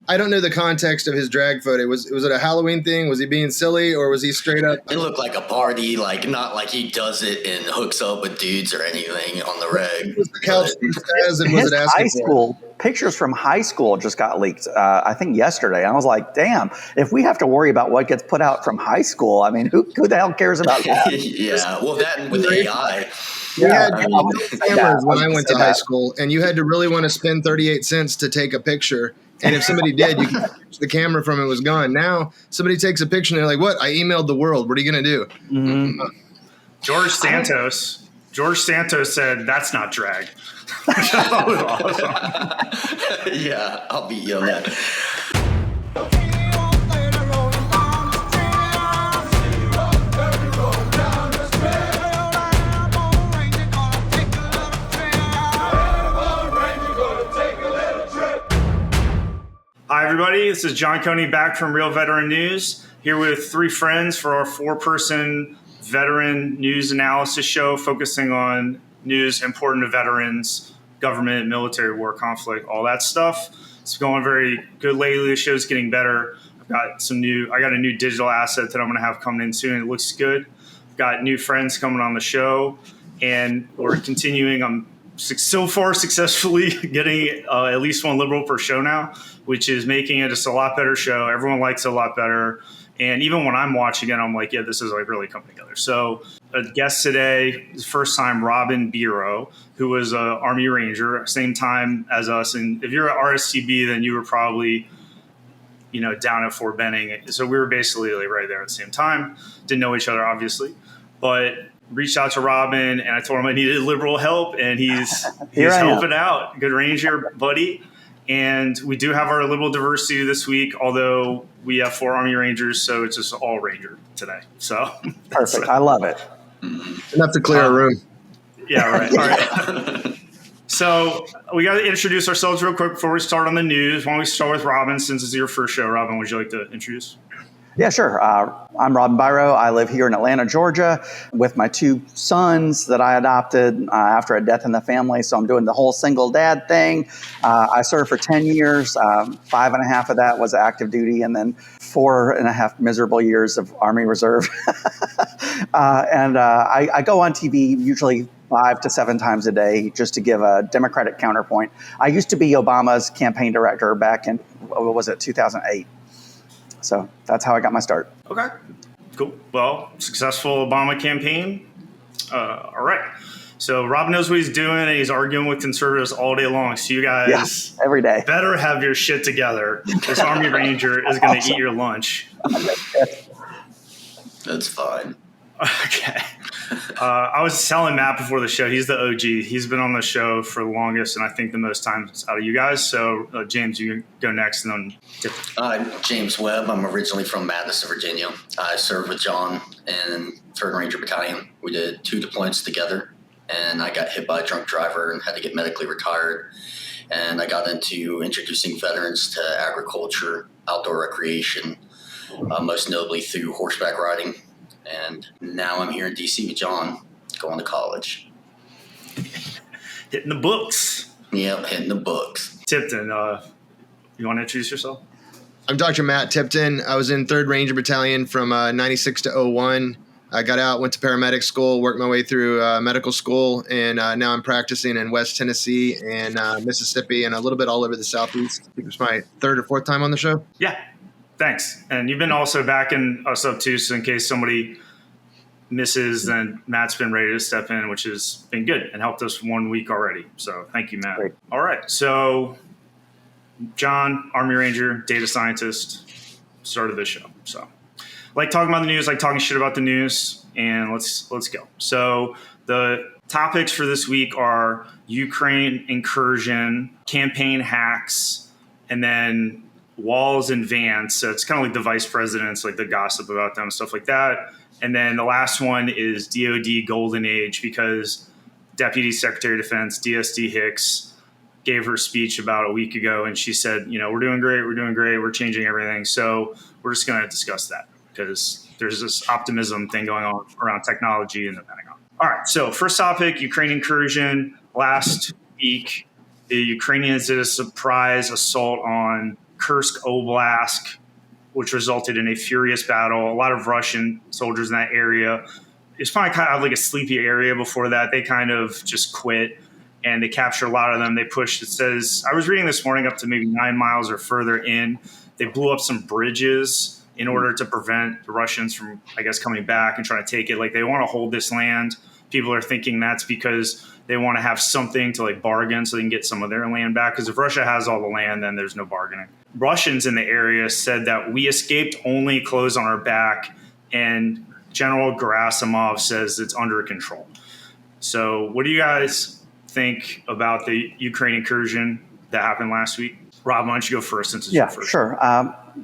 I don't know the context of his drag photo. Was it a Halloween thing? Was he being silly, or was he straight up? It looked like a party, like not like he does it and hooks up with dudes or anything on the reg. Was the couch says and was His it asking high for school pictures from high school just got leaked. I think yesterday. I was like, "Damn! If we have to worry about what gets put out from high school, I mean, who the hell cares about that?" Yeah, well, that with AI. We had cameras when I was went gonna to say high that. school, and you had to really want to spend 38 cents to take a picture. And if somebody did, you could the camera from it was gone. Now somebody takes a picture and they're like, "What? I emailed the world. What are you going to do?" Mm-hmm. George Santos said that's not drag. That was awesome. Yeah, I'll beat you on that. Hi, everybody. This is John Coney back from Real Veteran News, here with three friends for our 4-person veteran news analysis show focusing on news important to veterans, government, military, war, conflict, all that stuff. It's going very good lately. The show's getting better. I got a new digital asset that I'm going to have coming in soon. It looks good. Got new friends coming on the show, and we're continuing. I'm so far successfully getting at least one liberal per show now, which is making it just a lot better show. Everyone likes it a lot better. And even when I'm watching it, I'm like, yeah, this is like really coming together. So a guest today is first time Robin Biro, who was an Army Ranger, same time as us. And if you're at RSTB, then you were probably, down at Fort Benning. So we were basically like right there at the same time. Didn't know each other, obviously, but reached out to Robin and I told him I needed liberal help, and he's helping out. Good Ranger buddy. And we do have our liberal diversity this week, although we have 4 Army Rangers, so it's just all Ranger today. So Perfect. I love it. Enough to clear a room. Yeah, right. All right. So we got to introduce ourselves real quick before we start on the news. Why don't we start with Robin, since it's your first show? Robin, would you like to introduce? Yeah, sure. I'm Robin Biro. I live here in Atlanta, Georgia, with my 2 sons that I adopted after a death in the family. So I'm doing the whole single dad thing. I served for 10 years. 5.5 of that was active duty, and then 4.5 miserable years of Army Reserve. And I go on TV usually 5 to 7 times a day just to give a Democratic counterpoint. I used to be Obama's campaign director back in, 2008. So that's how I got my start. Okay, cool. Well, successful Obama campaign. All right. So Rob knows what he's doing, and he's arguing with conservatives all day long. So you guys every day better have your shit together. This Army Ranger is going to eat your lunch. That's fine. Okay. I was telling Matt before the show, he's the OG. He's been on the show for the longest, and I think the most times out of you guys. So, James, you can go next. And then I'm James Webb. I'm originally from Madison, Virginia. I served with John in 3rd Ranger Battalion. We did 2 deployments together, and I got hit by a drunk driver and had to get medically retired. And I got into introducing veterans to agriculture, outdoor recreation, most notably through horseback riding. And now I'm here in D.C. with John, going to college. Hitting the books. Yep, hitting the books. Tipton, you want to introduce yourself? I'm Dr. Matt Tipton. I was in 3rd Ranger Battalion from 96 to 01. I got out, went to paramedic school, worked my way through medical school, and now I'm practicing in West Tennessee and Mississippi and a little bit all over the Southeast. I think it's my 3rd or 4th time on the show. Yeah. Thanks. And you've been also backing us up too, so in case somebody misses, then Matt's been ready to step in, which has been good and helped us 1 week already. So thank you, Matt. Great. All right. So John, Army Ranger, data scientist, started this show. So like talking about the news, like talking shit about the news, and let's go. So the topics for this week are Ukraine incursion, campaign hacks, and then Walz and Vance. So it's kind of like the vice presidents, like the gossip about them, stuff like that. And then the last one is DoD Golden Age, because Deputy Secretary of Defense, DSD Hicks, gave her speech about a week ago. And she said, we're doing great. We're changing everything. So we're just going to discuss that because there's this optimism thing going on around technology in the Pentagon. All right. So first topic, Ukraine incursion. Last week, the Ukrainians did a surprise assault on Kursk Oblast, which resulted in a furious battle. A lot of Russian soldiers in that area. It's probably kind of like a sleepy area before that. They kind of just quit, and they captured a lot of them. They pushed, it says, I was reading this morning, up to maybe 9 miles or further in. They blew up some bridges in order to prevent the Russians from, I guess, coming back and trying to take it. Like, they want to hold this land. People are thinking that's because they want to have something to like bargain so they can get some of their land back. Because if Russia has all the land, then there's no bargaining. Russians in the area said that we escaped only clothes on our back, and General Gerasimov says it's under control. So what do you guys think about the Ukraine incursion that happened last week? Rob, why don't you go first since it's your first? Sure.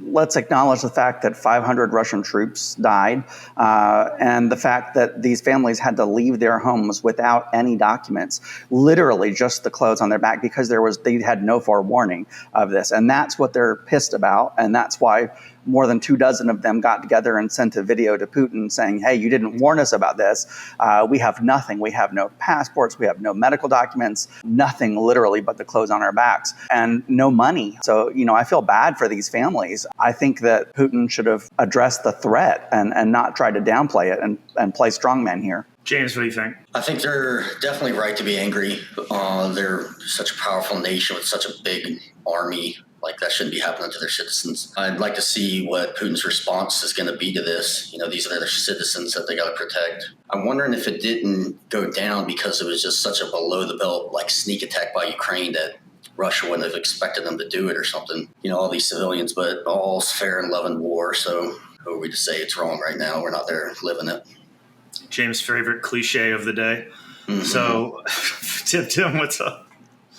Let's acknowledge the fact that 500 Russian troops died, and the fact that these families had to leave their homes without any documents, literally just the clothes on their back, because they had no forewarning of this. And that's what they're pissed about, and that's why more than 24 of them got together and sent a video to Putin saying, hey, you didn't warn us about this. We have nothing. We have no passports. We have no medical documents, nothing literally but the clothes on our backs, and no money. So, I feel bad for these families. I think that Putin should have addressed the threat and not tried to downplay it and play strongman here. James, what do you think? I think they're definitely right to be angry. They're such a powerful nation with such a big army. Like, that shouldn't be happening to their citizens. I'd like to see what Putin's response is going to be to this. These are their citizens that they got to protect. I'm wondering if it didn't go down because it was just such a below-the-belt, like, sneak attack by Ukraine that Russia wouldn't have expected them to do it or something. All these civilians, but all's fair in love and war. So who are we to say it's wrong right now? We're not there living it. James' favorite cliche of the day. Mm-hmm. So, Tim, what's up?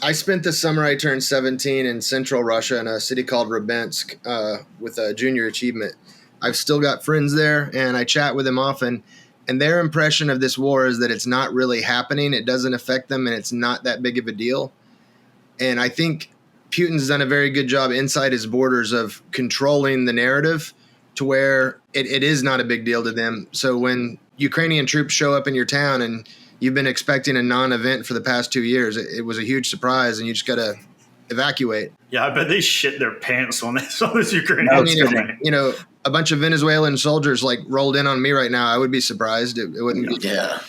I spent the summer I turned 17 in central Russia in a city called Rybinsk with a junior achievement. I've still got friends there, and I chat with them often. And their impression of this war is that it's not really happening. It doesn't affect them, and it's not that big of a deal. And I think Putin's done a very good job inside his borders of controlling the narrative to where it is not a big deal to them. So when Ukrainian troops show up in your town and you've been expecting a non-event for the past 2 years, it was a huge surprise, and you just got to evacuate. Yeah, I bet they shit their pants when they saw this Ukrainian. A bunch of Venezuelan soldiers like rolled in on me right now. I would be surprised. It wouldn't be. Yeah.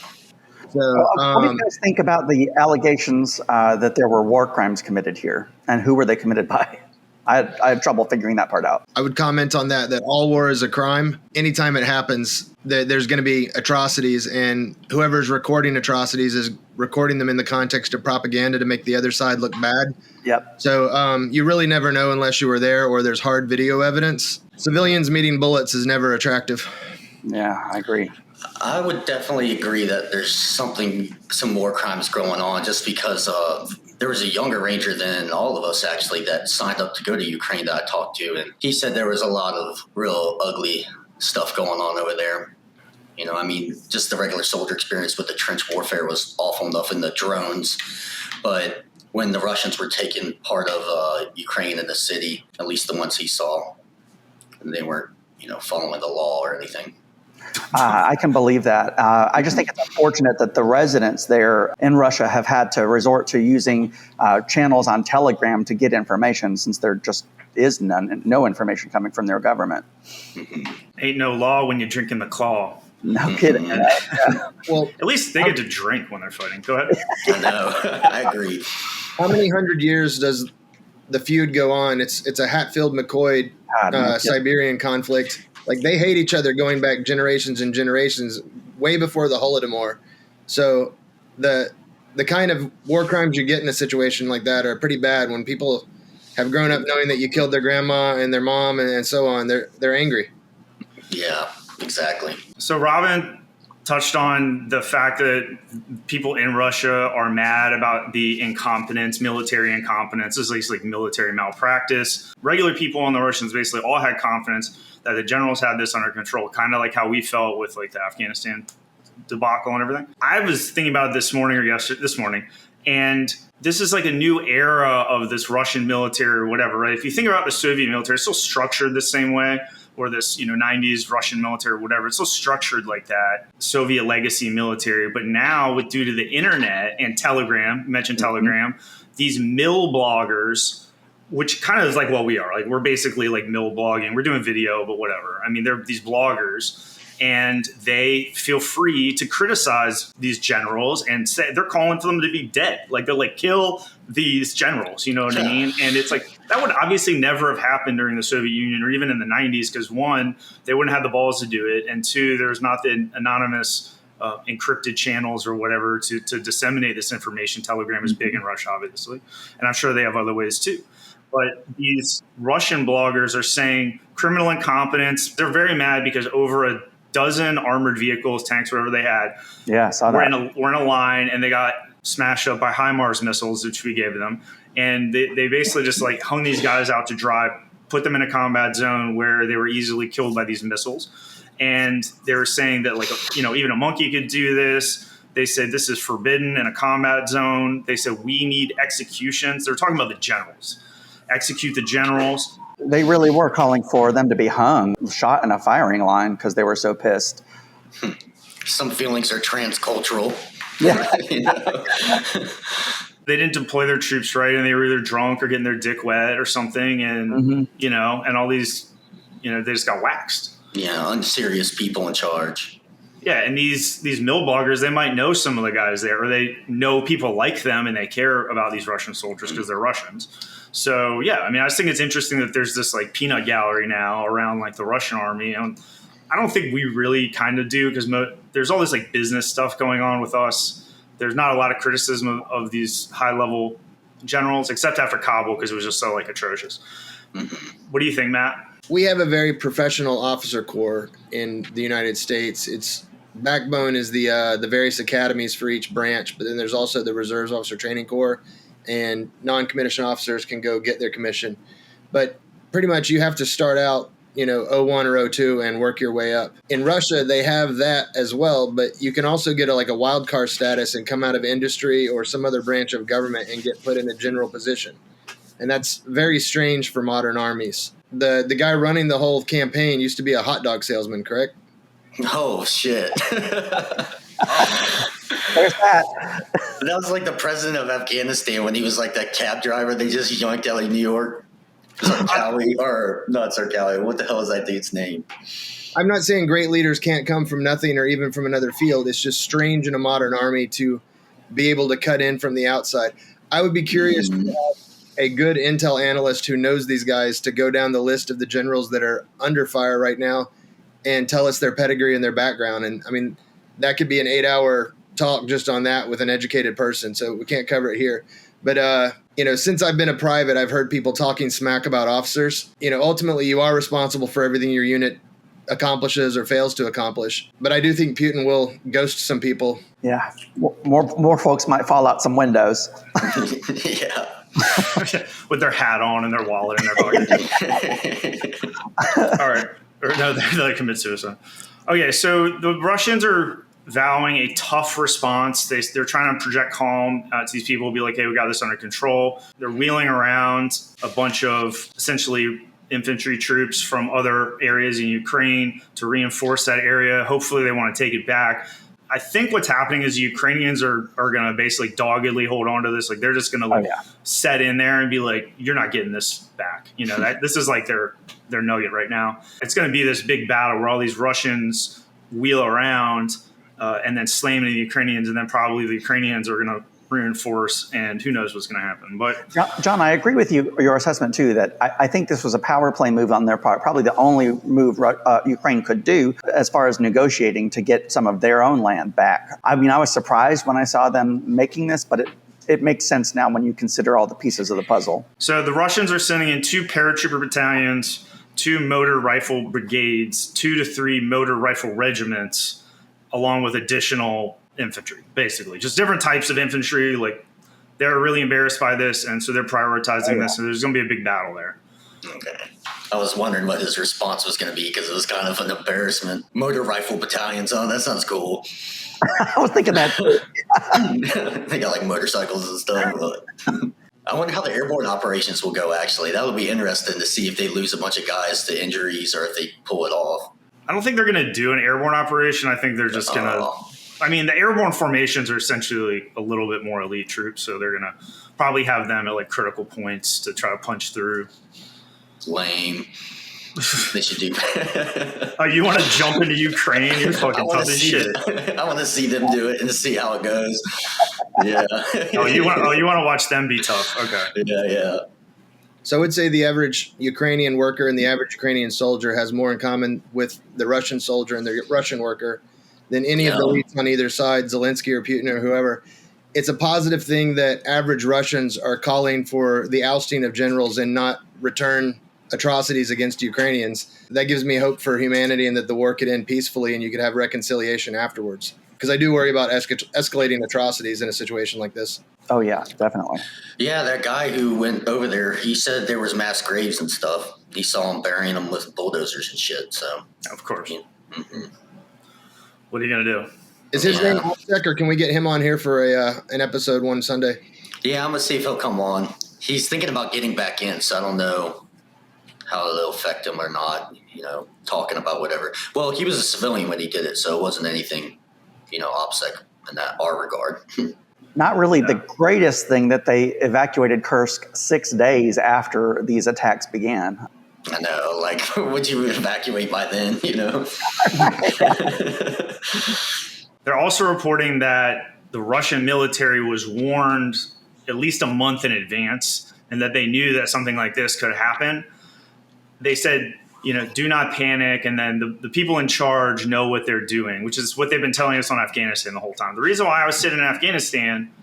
So, what do you guys think about the allegations that there were war crimes committed here, and who were they committed by? I have trouble figuring that part out. I would comment on that all war is a crime. Anytime it happens, there's going to be atrocities, and whoever's recording atrocities is recording them in the context of propaganda to make the other side look bad. Yep. So you really never know unless you were there or there's hard video evidence. Civilians meeting bullets is never attractive. Yeah, I agree. I would definitely agree that there's some more crimes going on, just because there was a younger ranger than all of us actually that signed up to go to Ukraine that I talked to, and he said there was a lot of real ugly stuff going on over there. Just the regular soldier experience with the trench warfare was awful enough, in the drones, but when the Russians were taking part of Ukraine in the city, at least the ones he saw, and they weren't, following the law or anything. I can believe that. I just think it's unfortunate that the residents there in Russia have had to resort to using channels on Telegram to get information, since there just is no information coming from their government. Ain't no law when you're drinking the claw. No kidding. Yeah. Well, at least they get to drink when they're fighting. Go ahead. I know. I agree. How many hundred years does the feud go on? It's a Hatfield-McCoy Siberian conflict. Like, they hate each other going back generations and generations, way before the Holodomor. So the kind of war crimes you get in a situation like that are pretty bad. When people have grown up knowing that you killed their grandma and their mom and so on, they're angry. Yeah, exactly. So Robin touched on the fact that people in Russia are mad about the incompetence, military incompetence, at least like military malpractice. Regular people and the Russians basically all had confidence that the generals had this under control, kind of like how we felt with like the Afghanistan debacle and everything. I was thinking about it this morning, and this is like a new era of this Russian military or whatever, right? If you think about the Soviet military, it's still structured the same way, or this, 90s Russian military or whatever. It's still structured like that, Soviet legacy military. But now, due to the internet and Telegram, you mentioned Telegram, these mill bloggers which kind of is like what we are. Like we're basically like mill blogging. We're doing video, but whatever. I mean, they're these bloggers, and they feel free to criticize these generals and say they're calling for them to be dead. Like they're like, kill these generals. You know what I mean? And it's like that would obviously never have happened during the Soviet Union or even in the 90s because one, they wouldn't have the balls to do it, and two, there's not the anonymous encrypted channels or whatever to disseminate this information. Telegram is big in Russia, obviously, and I'm sure they have other ways too. But these Russian bloggers are saying criminal incompetence. They're very mad because over a dozen armored vehicles, tanks, whatever they had, were in a line, and they got smashed up by HIMARS missiles, which we gave them. And they basically just like hung these guys out to dry, put them in a combat zone where they were easily killed by these missiles. And they were saying that, like, you know, even a monkey could do this. They said this is forbidden in a combat zone. They said we need executions. They're talking about the generals. Execute the generals. They really were calling for them to be hung, shot in a firing line because they were so pissed. Some feelings are transcultural. Yeah. You know? They didn't deploy their troops right, and they were either drunk or getting their dick wet or something. And, you know, and all these, you know, they just got waxed. Yeah, unserious people in charge. Yeah, and these mill bloggers, they might know some of the guys there, or they know people like them, and they care about these Russian soldiers because they're Russians. So, yeah, I mean, I just think it's interesting that there's this, like, peanut gallery now around, like, the Russian army. And I don't think we really kind of do because there's all this, like, business stuff going on with us. There's not a lot of criticism of these high-level generals, except after Kabul because it was just so, like, atrocious. What do you think, Matt? We have a very professional officer corps in the United States. Its backbone is the various academies for each branch, but then there's also the Reserves Officer Training Corps, and non-commissioned officers can go get their commission. But pretty much you have to start out, you know, 01 or 02 and work your way up. In Russia, they have that as well, but you can also get a wild card status and come out of industry or some other branch of government and get put in a general position. And that's very strange for modern armies. The guy running the whole campaign used to be a hot dog salesman, correct? Oh, shit. There's that. That was like the president of Afghanistan when he was like that cab driver they just yoinked out of New York. Zarqawi, or not Zarqawi. What the hell is that dude's name? I'm not saying great leaders can't come from nothing or even from another field. It's just strange in a modern army to be able to cut in from the outside. I would be curious to have a good intel analyst who knows these guys to go down the list of the generals that are under fire right now and tell us their pedigree and their background. And I mean, that could be an 8-hour talk just on that with an educated person. So we can't cover it here. But, you know, since I've been a private, I've heard people talking smack about officers. You know, ultimately you are responsible for everything your unit accomplishes or fails to accomplish. But I do think Putin will ghost some people. Yeah. More folks might fall out some windows. Yeah. With their hat on and their wallet in their pocket. All right. Or no, they commit suicide. Okay, so the Russians are vowing a tough response. They're trying to project calm to these people, be like, hey, we got this under control. They're wheeling around a bunch of essentially infantry troops from other areas in Ukraine to reinforce that area. Hopefully they want to take it back. I think what's happening is the Ukrainians are going to basically doggedly hold on to this. Like they're just going to set in there and be like, you're not getting this back. You know, that this is like their nugget right now. It's going to be this big battle where all these Russians wheel around and then slam into the Ukrainians, and then probably the Ukrainians are going to reinforce, and who knows what's going to happen. But John, I agree with you, your assessment too, that I think this was a power play move on their part, probably the only move Ukraine could do as far as negotiating to get some of their own land back. I mean, I was surprised when I saw them making this, but it makes sense now when you consider all the pieces of the puzzle. So the Russians are sending in 2 paratrooper battalions, 2 motor rifle brigades, 2 to 3 motor rifle regiments, along with additional infantry, basically. Just different types of infantry. Like, they're really embarrassed by this, and so they're prioritizing this, so there's going to be a big battle there. Okay. I was wondering what his response was going to be because it was kind of an embarrassment. Motor rifle battalions, oh, that sounds cool. I was thinking that too. They got like motorcycles and stuff. I wonder how the airborne operations will go, actually. That would be interesting to see if they lose a bunch of guys to injuries or if they pull it off. I don't think they're going to do an airborne operation. I think they're just going to I mean, the airborne formations are essentially a little bit more elite troops, so they're going to probably have them at like critical points to try to punch through. Lame. They should do. Oh, you want to jump into Ukraine? You're fucking tough as shit. I want to see them do it and see how it goes. Yeah. You want to watch them be tough? Okay. Yeah. So I would say the average Ukrainian worker and the average Ukrainian soldier has more in common with the Russian soldier and the Russian worker than any of the elites on either side, Zelensky or Putin or whoever. It's a positive thing that average Russians are calling for the ousting of generals and not return atrocities against Ukrainians. That gives me hope for humanity and that the war could end peacefully and you could have reconciliation afterwards. Because I do worry about escalating atrocities in a situation like this. Oh, yeah, definitely. Yeah, that guy who went over there, he said there was mass graves and stuff. He saw them burying them with bulldozers and shit. So, of course. Mm-hmm. What are you going to do? Is his name Walz, or can we get him on here for an episode one Sunday? Yeah, I'm going to see if he'll come on. He's thinking about getting back in, so I don't know how it'll affect him or not, talking about whatever. Well, he was a civilian when he did it, so it wasn't anything, OPSEC in our regard. Not really the greatest thing that they evacuated Kursk 6 days after these attacks began. I know, like, would you evacuate by then, They're also reporting that the Russian military was warned at least a month in advance and that they knew that something like this could happen. They said, do not panic. And then the people in charge know what they're doing, which is what they've been telling us on Afghanistan the whole time. The reason why I was sitting in Afghanistan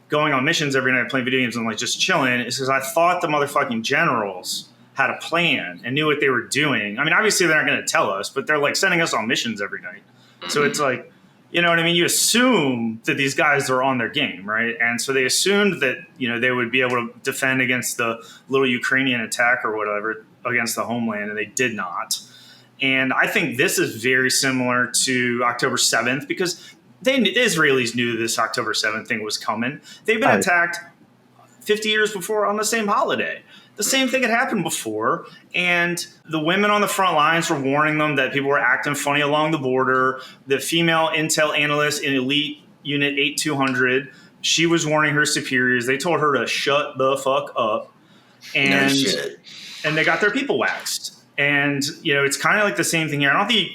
going on missions every night playing video games and like just chilling is because I thought the motherfucking generals had a plan and knew what they were doing. I mean, obviously they're not going to tell us, but they're like sending us on missions every night. So it's like, you know what I mean? You assume that these guys are on their game, right? And so they assumed that, they would be able to defend against the little Ukrainian attack or whatever against the homeland, and they did not. And I think this is very similar to October 7th because the Israelis knew this October 7th thing was coming. They've been attacked 50 years before on the same holiday. The same thing had happened before, and the women on the front lines were warning them that people were acting funny along the border. The female intel analyst in Elite Unit 8200, she was warning her superiors. They told her to shut the fuck up, and they got their people waxed. And it's kind of like the same thing here. I don't think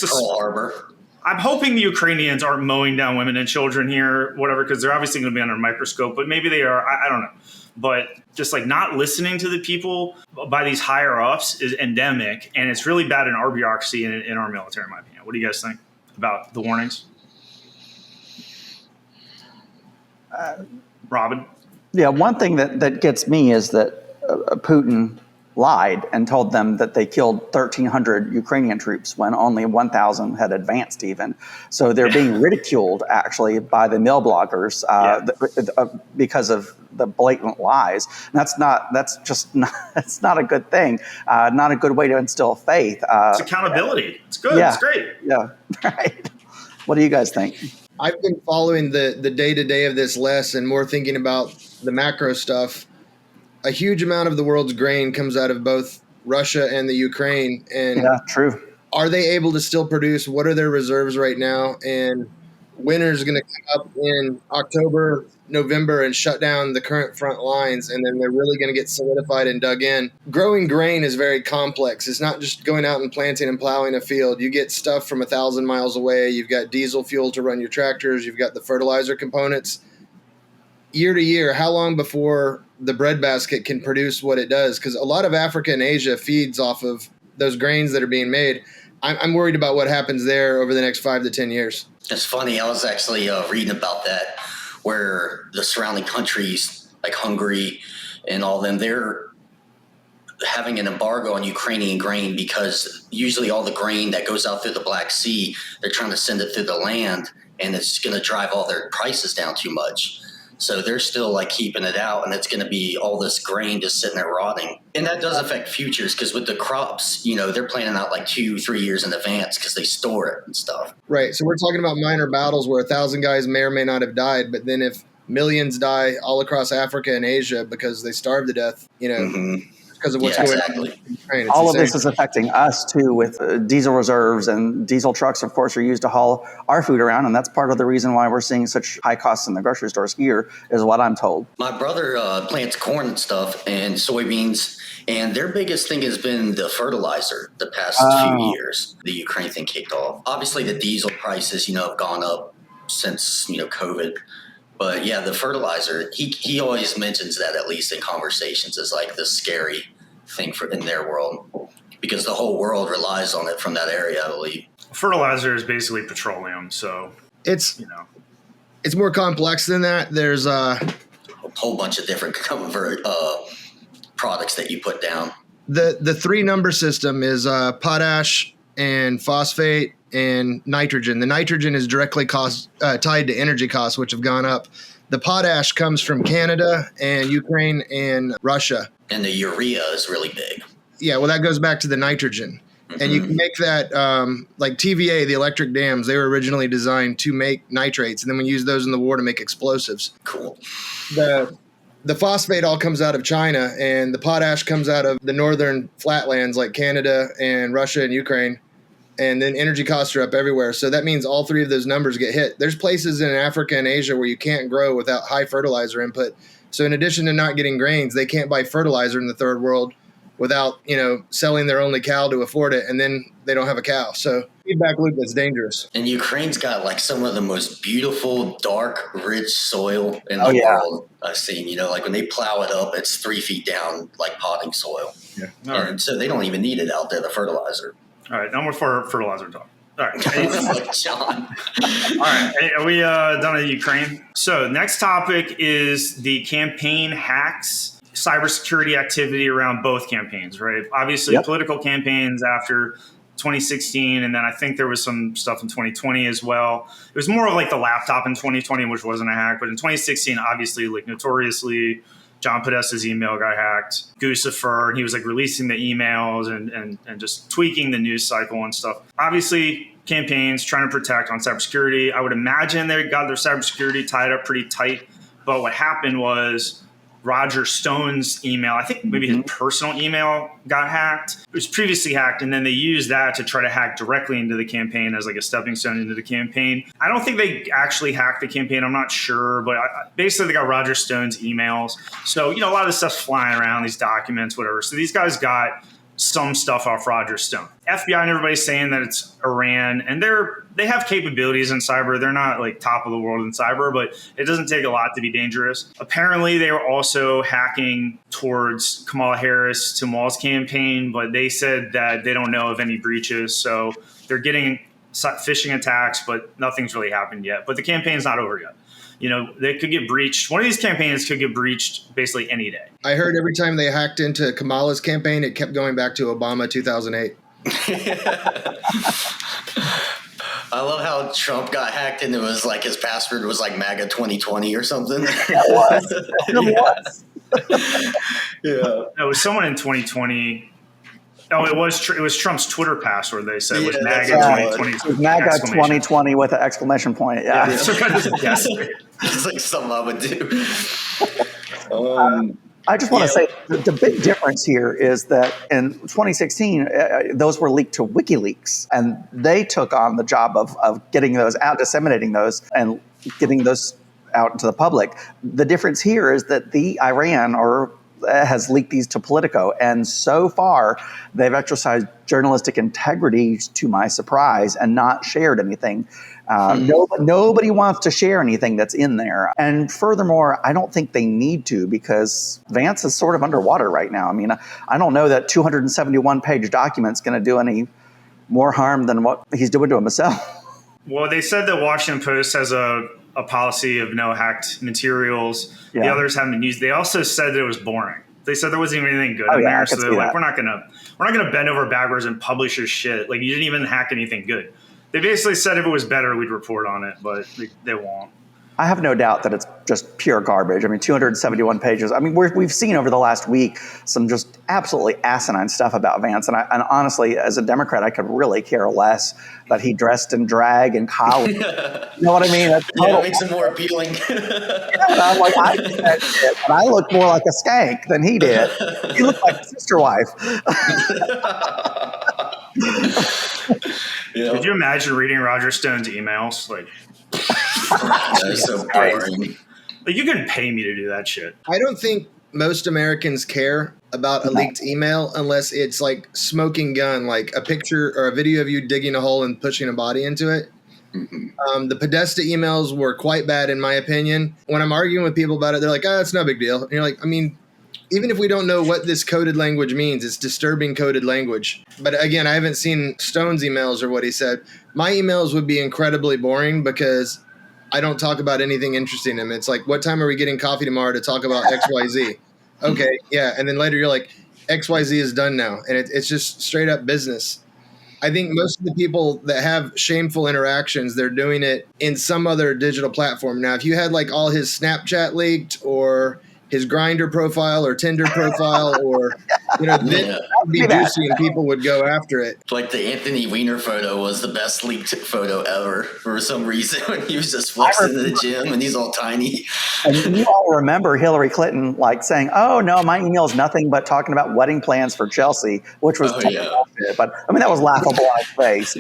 Pearl Harbor. I'm hoping the Ukrainians aren't mowing down women and children here, whatever, because they're obviously going to be under a microscope. But maybe they are. I don't know. But just like not listening to the people by these higher ups is endemic, and it's really bad in our bureaucracy and in our military, in my opinion. What do you guys think about the warnings? Robin? Yeah, one thing that gets me is that Putin lied and told them that they killed 1,300 Ukrainian troops when only 1,000 had advanced even. So they're being ridiculed, actually, by the mill bloggers because of the blatant lies. And that's not a good thing, not a good way to instill faith. It's accountability. It's good. Yeah, it's great. Yeah, right. What do you guys think? I've been following the day-to-day of this less and more thinking about the macro stuff. A huge amount of the world's grain comes out of both Russia and the Ukraine. And yeah, true. Are they able to still produce? What are their reserves right now? And winter's going to come up in October, November, and shut down the current front lines. And then they're really going to get solidified and dug in. Growing grain is very complex. It's not just going out and planting and plowing a field. You get stuff from 1,000 miles away. You've got diesel fuel to run your tractors. You've got the fertilizer components. Year to year, how long before the breadbasket can produce what it does? Because a lot of Africa and Asia feeds off of those grains that are being made. I'm worried about what happens there over the next 5 to 10 years. It's funny. I was actually reading about that, where the surrounding countries like Hungary and all them, they're having an embargo on Ukrainian grain because usually all the grain that goes out through the Black Sea, they're trying to send it through the land, and it's going to drive all their prices down too much. So they're still like keeping it out, and it's going to be all this grain just sitting there rotting. And that does affect futures because with the crops, they're planning out like 2-3 years in advance because they store it and stuff. Right. So we're talking about minor battles where 1,000 guys may or may not have died. But then if millions die all across Africa and Asia because they starve to death, because of what's Yeah, going exactly. on in Ukraine. It's All of this insane. is affecting us too with diesel reserves, and diesel trucks, of course, are used to haul our food around. And that's part of the reason why we're seeing such high costs in the grocery stores here, is what I'm told. My brother plants corn and stuff and soybeans, and their biggest thing has been the fertilizer the past few years. The Ukraine thing kicked off. Obviously, the diesel prices, have gone up since, COVID. But yeah, the fertilizer, he always mentions that, at least in conversations, as like the scary thing in their world, because the whole world relies on it from that area, I believe. Fertilizer is basically petroleum, so It's more complex than that. There's A whole bunch of different products that you put down. the 3-number system is potash and phosphate and nitrogen. The nitrogen is directly tied to energy costs, which have gone up. The potash comes from Canada and Ukraine and Russia. And the urea is really big. Yeah, well, that goes back to the nitrogen. Mm-hmm. And you can make that, like TVA, the electric dams, they were originally designed to make nitrates, and then we use those in the war to make explosives. Cool. The phosphate all comes out of China, and the potash comes out of the northern flatlands like Canada and Russia and Ukraine. And then energy costs are up everywhere. So that means all 3 of those numbers get hit. There's places in Africa and Asia where you can't grow without high fertilizer input. So in addition to not getting grains, they can't buy fertilizer in the third world without, selling their only cow to afford it. And then they don't have a cow. So feedback loop is dangerous. And Ukraine's got like some of the most beautiful, dark, rich soil in the world I've seen. Like when they plow it up, it's 3 feet down, like potting soil. Yeah. And so they don't even need it out there, the fertilizer. all right, no more fertilizer talk. All right. Like John. All right. Hey, are we done with Ukraine? So next topic is the campaign hacks, cybersecurity activity around both campaigns, right? Obviously, political campaigns after 2016, and then I think there was some stuff in 2020 as well. It was more of like the laptop in 2020, which wasn't a hack, but in 2016, obviously, like notoriously, John Podesta's email got hacked. Guccifer, and he was like releasing the emails and just tweaking the news cycle and stuff. Obviously, campaigns trying to protect on cybersecurity. I would imagine they got their cybersecurity tied up pretty tight. But what happened was Roger Stone's email, I think maybe his personal email got hacked. It was previously hacked, and then they used that to try to hack directly into the campaign as like a stepping stone into the campaign. I don't think they actually hacked the campaign. I'm not sure, but basically they got Roger Stone's emails. So, a lot of this stuff's flying around, these documents, whatever. So these guys got some stuff off Roger Stone. FBI and everybody's saying that it's Iran, and they have capabilities in cyber. They're not like top of the world in cyber, but it doesn't take a lot to be dangerous. Apparently, they were also hacking towards Kamala Harris to Walz campaign, but they said that they don't know of any breaches. So they're getting phishing attacks, but nothing's really happened yet. But the campaign's not over yet. They could get breached. One of these campaigns could get breached basically any day. I heard every time they hacked into Kamala's campaign, it kept going back to Obama 2008. I love how Trump got hacked and it was like his password was like MAGA 2020 or something. It was. It was. Yeah. It was someone in 2020. Oh, it was Trump's Twitter password. They said it was MAGA 2020. It was MAGA 2020 with an exclamation point. Yeah. Yes. It's like something I would do. I just want to say the big difference here is that in 2016, those were leaked to WikiLeaks, and they took on the job of getting those out, disseminating those, and getting those out into the public. The difference here is that the Iran has leaked these to Politico, and so far they've exercised journalistic integrity to my surprise and not shared anything. Nobody wants to share anything that's in there. And furthermore, I don't think they need to, because Vance is sort of underwater right now. I mean, I don't know that 271-page document's going to do any more harm than what he's doing to himself. Well, they said that Washington Post has a policy of no hacked materials. Yeah. The others haven't used. They also said that it was boring. They said there wasn't even anything good in there. So they're like, we're not gonna bend over backwards and publish your shit. Like, you didn't even hack anything good. They basically said if it was better, we'd report on it, but they won't. I have no doubt that it's just pure garbage. I mean, 271 pages. I mean, we've seen over the last week some just absolutely asinine stuff about Vance. And honestly, as a Democrat, I could really care less that he dressed in drag in college. You know what I mean? That's it makes it more appealing. I'm like, I did that shit, and I look more like a skank than he did. He looked like a sister wife. Could you imagine reading Roger Stone's emails? Like, that's so boring. Like, you couldn't pay me to do that shit. I don't think most Americans care about a leaked email unless it's like smoking gun, like a picture or a video of you digging a hole and pushing a body into it. Mm-hmm. The Podesta emails were quite bad, in my opinion. When I'm arguing with people about it, they're like, oh, it's no big deal. And you're like, I mean, even if we don't know what this coded language means, it's disturbing coded language. But again, I haven't seen Stone's emails or what he said. My emails would be incredibly boring because I don't talk about anything interesting in them. It's like, what time are we getting coffee tomorrow to talk about XYZ? Okay, yeah. And then later you're like, XYZ is done now. And it's just straight up business. I think most of the people that have shameful interactions, they're doing it in some other digital platform. Now, if you had like all his Snapchat leaked or his Grindr profile or Tinder profile or, then that would be juicy and people would go after it. Like the Anthony Weiner photo was the best leaked photo ever for some reason when he was just flexing in the gym and he's all tiny. And you all remember Hillary Clinton like saying, oh, no, my email is nothing but talking about wedding plans for Chelsea, which was bullshit. But I mean, that was laughable on his face.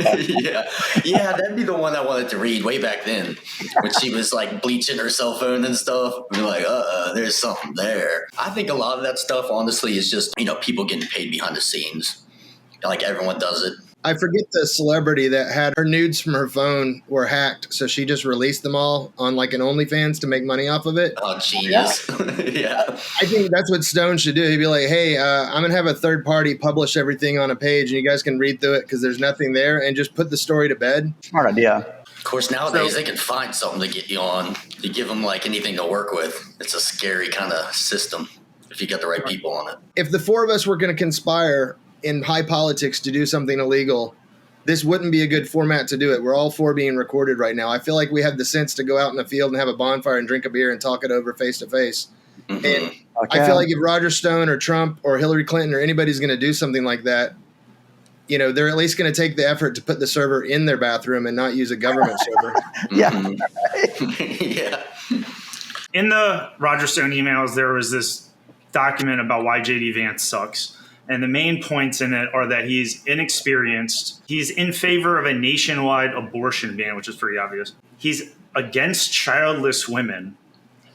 Yeah, that'd be the one I wanted to read way back then when she was like bleaching her cell phone and stuff. We're like, there's something there. I think a lot of that stuff, honestly, is just, people getting paid behind the scenes. Like everyone does it. I forget the celebrity that had her nudes from her phone were hacked, so she just released them all on like an OnlyFans to make money off of it. Oh, genius. Yeah. I think that's what Stone should do. He'd be like, hey, I'm going to have a third party publish everything on a page and you guys can read through it because there's nothing there and just put the story to bed. Smart idea. Of course, nowadays they can find something to get you on. You give them like anything to work with. It's a scary kind of system if you get the right people on it. If the four of us were going to conspire in high politics to do something illegal, this wouldn't be a good format to do it. We're all four being recorded right now. I feel like we have the sense to go out in the field and have a bonfire and drink a beer and talk it over face to face. And I feel like if Roger Stone or Trump or Hillary Clinton or anybody's going to do something like that, they're at least going to take the effort to put the server in their bathroom and not use a government server. Yeah. Yeah. In the Roger Stone emails, there was this document about why JD Vance sucks. And the main points in it are that he's inexperienced. He's in favor of a nationwide abortion ban, which is pretty obvious. He's against childless women,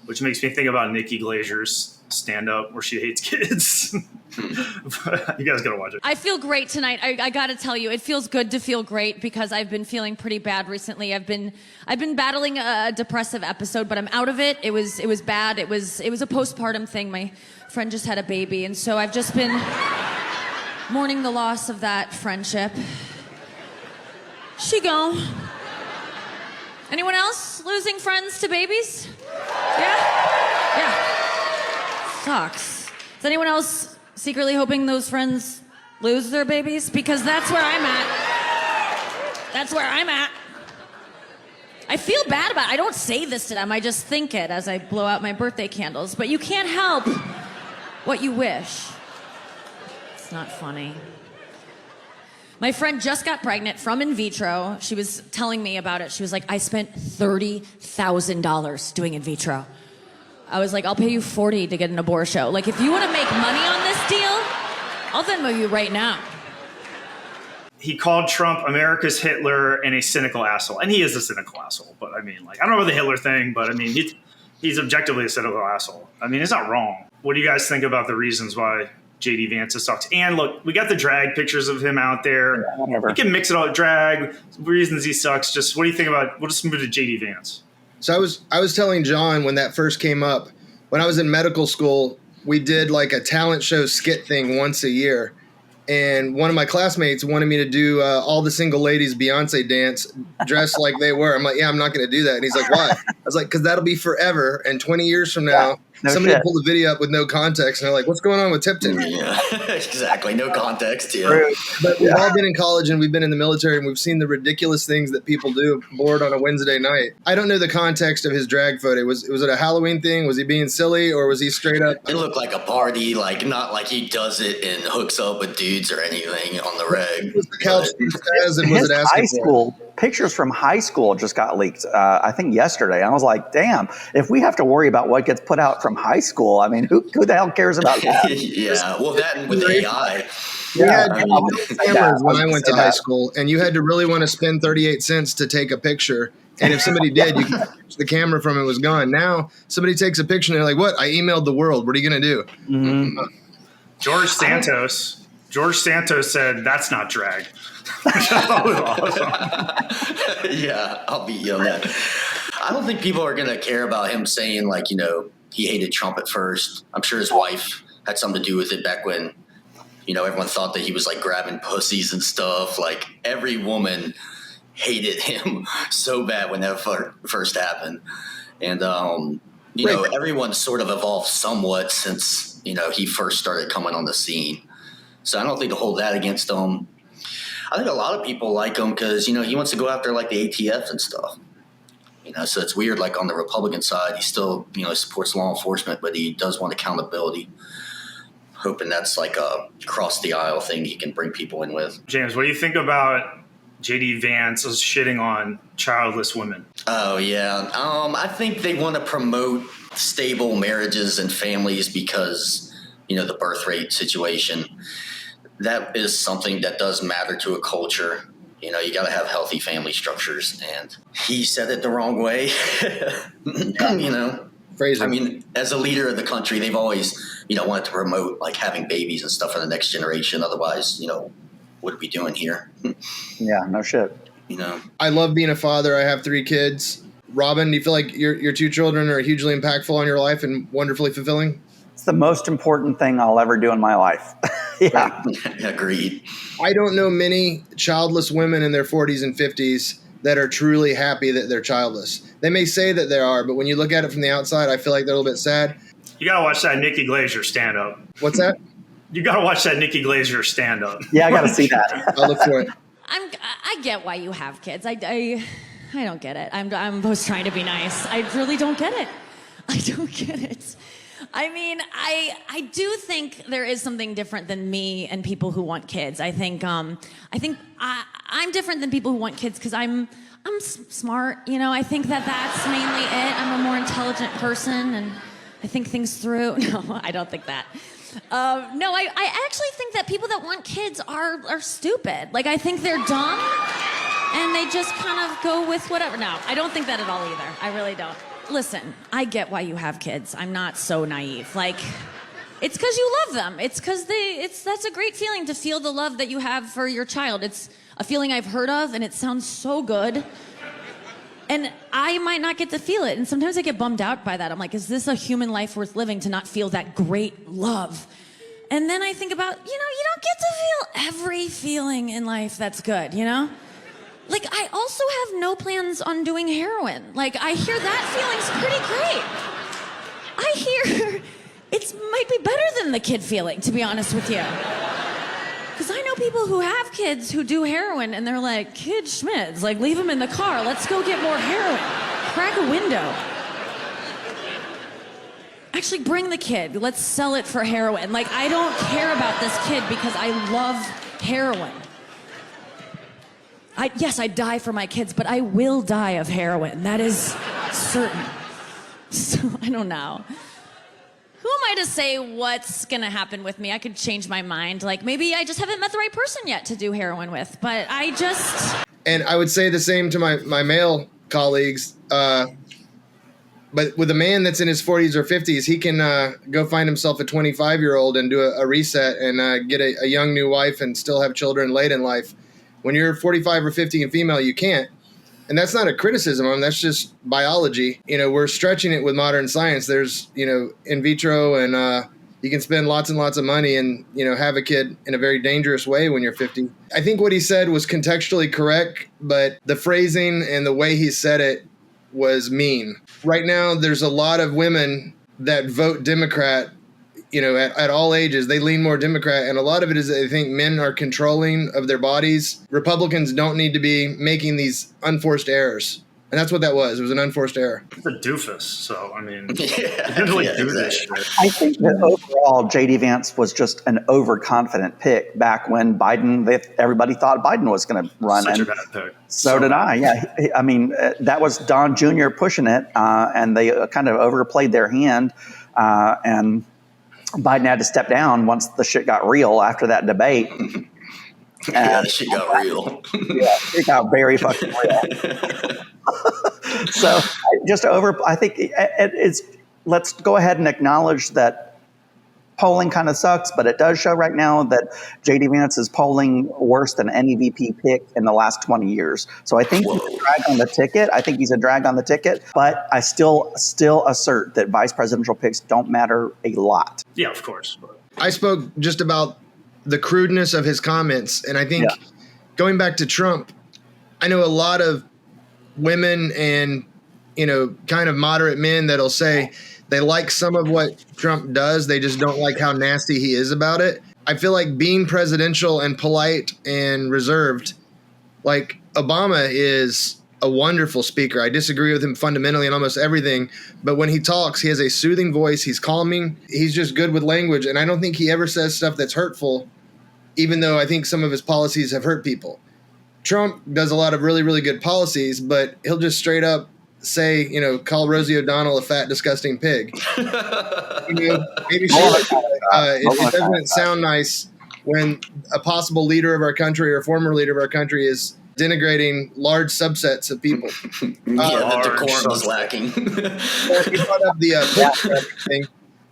which makes me think about Nikki Glazer's stand-up where she hates kids. But you guys gotta watch it. I feel great tonight. I gotta tell you, it feels good to feel great because I've been feeling pretty bad recently. I've been battling a depressive episode, but I'm out of it. It was bad. It was a postpartum thing. My friend just had a baby, and so I've just been mourning the loss of that friendship. She gone. Anyone else losing friends to babies? Yeah. Sucks. Is anyone else secretly hoping those friends lose their babies? Because that's where I'm at. I feel bad about it. I don't say this to them. I just think it as I blow out my birthday candles. But you can't help what you wish. It's not funny. My friend just got pregnant from in vitro. She was telling me about it. She was like, I spent $30,000 doing in vitro. I was like, I'll pay you $40 to get an abortion. Like, if you want to make money on this deal, I'll Venmo you right now. He called Trump America's Hitler and a cynical asshole. And he is a cynical asshole. But I mean, like, I don't know about the Hitler thing, but I mean, he's objectively a cynical asshole. I mean, it's not wrong. What do you guys think about the reasons why JD Vance sucks? And look, we got the drag pictures of him out there. Yeah, whatever. We can mix it all, drag, reasons he sucks. Just what do you think about, we'll just move to JD Vance. So I was telling John when that first came up, when I was in medical school, we did like a talent show skit thing once a year. And one of my classmates wanted me to do all the single ladies Beyonce dance dressed like they were. I'm like, yeah, I'm not going to do that. And he's like, why? I was like, because that'll be forever. And 20 years from now, No somebody shit. pulled the video up with no context, and they're like, "What's going on with Tipton?" Yeah, exactly. No context. Yeah. True. But we've all been in college and we've been in the military, and we've seen the ridiculous things that people do bored on a Wednesday night. I don't know the context of his drag photo. Was it a Halloween thing? Was he being silly, or was he straight up? It looked like a party, like not like he does it and hooks up with dudes or anything on the reg. Was the couch says, and was His it high asking for? school pictures from high school just got leaked. I think yesterday. I was like, damn! If we have to worry about what gets put out from high school, I mean, who the hell cares about that? Yeah, well, that and with AI. We had I was gonna say that. cameras when I was went gonna to say high that. school, and you had to really want to spend 38 cents to take a picture. And if somebody did, you could the camera from it was gone. Now somebody takes a picture and they're like, "What? I emailed the world. What are you going to do?" Mm-hmm. George Santos said that's not drag. That was awesome. Yeah, I'll beat you on that. I don't think people are going to care about him saying, like, he hated Trump at first. I'm sure his wife had something to do with it back when, everyone thought that he was, like, grabbing pussies and stuff. Like, every woman hated him so bad when that first happened. And, everyone sort of evolved somewhat since, he first started coming on the scene. So I don't think to hold that against him. I think a lot of people like him because, he wants to go after, like, the ATF and stuff. So it's weird, like, on the Republican side, he still, supports law enforcement, but he does want accountability. Hoping that's like a cross the aisle thing he can bring people in with. James, what do you think about JD Vance shitting on childless women? Oh, yeah. I think they want to promote stable marriages and families because, the birth rate situation. That is something that does matter to a culture. You got to have healthy family structures. And he said it the wrong way. Phrasing. I mean, as a leader of the country, they've always, wanted to promote like having babies and stuff for the next generation. Otherwise, what are we doing here? Yeah, no shit. I love being a father. I have 3 kids. Robin, do you feel like your 2 children are hugely impactful on your life and wonderfully fulfilling? It's the most important thing I'll ever do in my life. Yeah. Agreed. I don't know many childless women in their 40s and 50s that are truly happy that they're childless. They may say that they are, but when you look at it from the outside, I feel like they're a little bit sad. You got to watch that Nikki Glaser stand-up. What's that? You got to watch that Nikki Glaser stand-up. Yeah, I got to see that. I'll look for it. I get why you have kids. I don't get it. I'm just trying to be nice. I really don't get it. I don't get it. I mean, I do think there is something different than me and people who want kids. I think I'm different than people who want kids because I'm smart. I think that's mainly it. I'm a more intelligent person and I think things through. No, I don't think that. No, I actually think that people that want kids are stupid. Like, I think they're dumb and they just kind of go with whatever. No, I don't think that at all either. I really don't. Listen, I get why you have kids. I'm not so naive. Like, it's because you love them. It's because that's a great feeling to feel the love that you have for your child. It's a feeling I've heard of, and it sounds so good. And I might not get to feel it. And sometimes I get bummed out by that. I'm like, is this a human life worth living to not feel that great love? And then I think about, you don't get to feel every feeling in life that's good, Like, I also have no plans on doing heroin. Like, I hear that feeling's pretty great. I hear it might be better than the kid feeling, to be honest with you. Because I know people who have kids who do heroin, and they're like, kid Schmids, like, leave him in the car. Let's go get more heroin. Crack a window. Actually, bring the kid. Let's sell it for heroin. Like, I don't care about this kid because I love heroin. Yes, I die for my kids, but I will die of heroin. That is certain. So, I don't know. Who am I to say what's going to happen with me? I could change my mind. Like, maybe I just haven't met the right person yet to do heroin with, but I just... And I would say the same to my male colleagues. But with a man that's in his 40s or 50s, he can go find himself a 25-year-old and do a reset and get a young new wife and still have children late in life. When you're 45 or 50 and female, you can't. And that's not a criticism. I mean, that's just biology. We're stretching it with modern science. There's, in vitro, and you can spend lots and lots of money and, have a kid in a very dangerous way when you're 50. I think what he said was contextually correct, but the phrasing and the way he said it was mean. Right now, there's a lot of women that vote Democrat, at all ages, they lean more Democrat. And a lot of it is they think men are controlling of their bodies. Republicans don't need to be making these unforced errors. And that's what that was. It was an unforced error. It's a doofus. So, I mean, Yeah, didn't really do this shit. I think that overall, J.D. Vance was just an overconfident pick back when everybody thought Biden was going to run. Such a bad pick. So did I. Yeah. I mean, that was Don Jr. pushing it, and they kind of overplayed their hand. And Biden had to step down once the shit got real after that debate. Yeah, the shit got real. Yeah, it got very fucking real. So I think it's, let's go ahead and acknowledge that polling kind of sucks, but it does show right now that J.D. Vance is polling worse than any VP pick in the last 20 years. So I think he's a drag on the ticket. But I still assert that vice presidential picks don't matter a lot. Yeah, of course. I spoke just about the crudeness of his comments. And I think going back to Trump, I know a lot of women and, kind of moderate men that'll say they like some of what Trump does. They just don't like how nasty he is about it. I feel like being presidential and polite and reserved, like Obama is a wonderful speaker. I disagree with him fundamentally in almost everything. But when he talks, he has a soothing voice. He's calming. He's just good with language. And I don't think he ever says stuff that's hurtful, even though I think some of his policies have hurt people. Trump does a lot of really, really good policies, but he'll just straight up say, call Rosie O'Donnell a fat, disgusting pig. Maybe it doesn't sound nice when a possible leader of our country or former leader of our country is denigrating large subsets of people. The decorum is lacking. Well, you brought up the thing.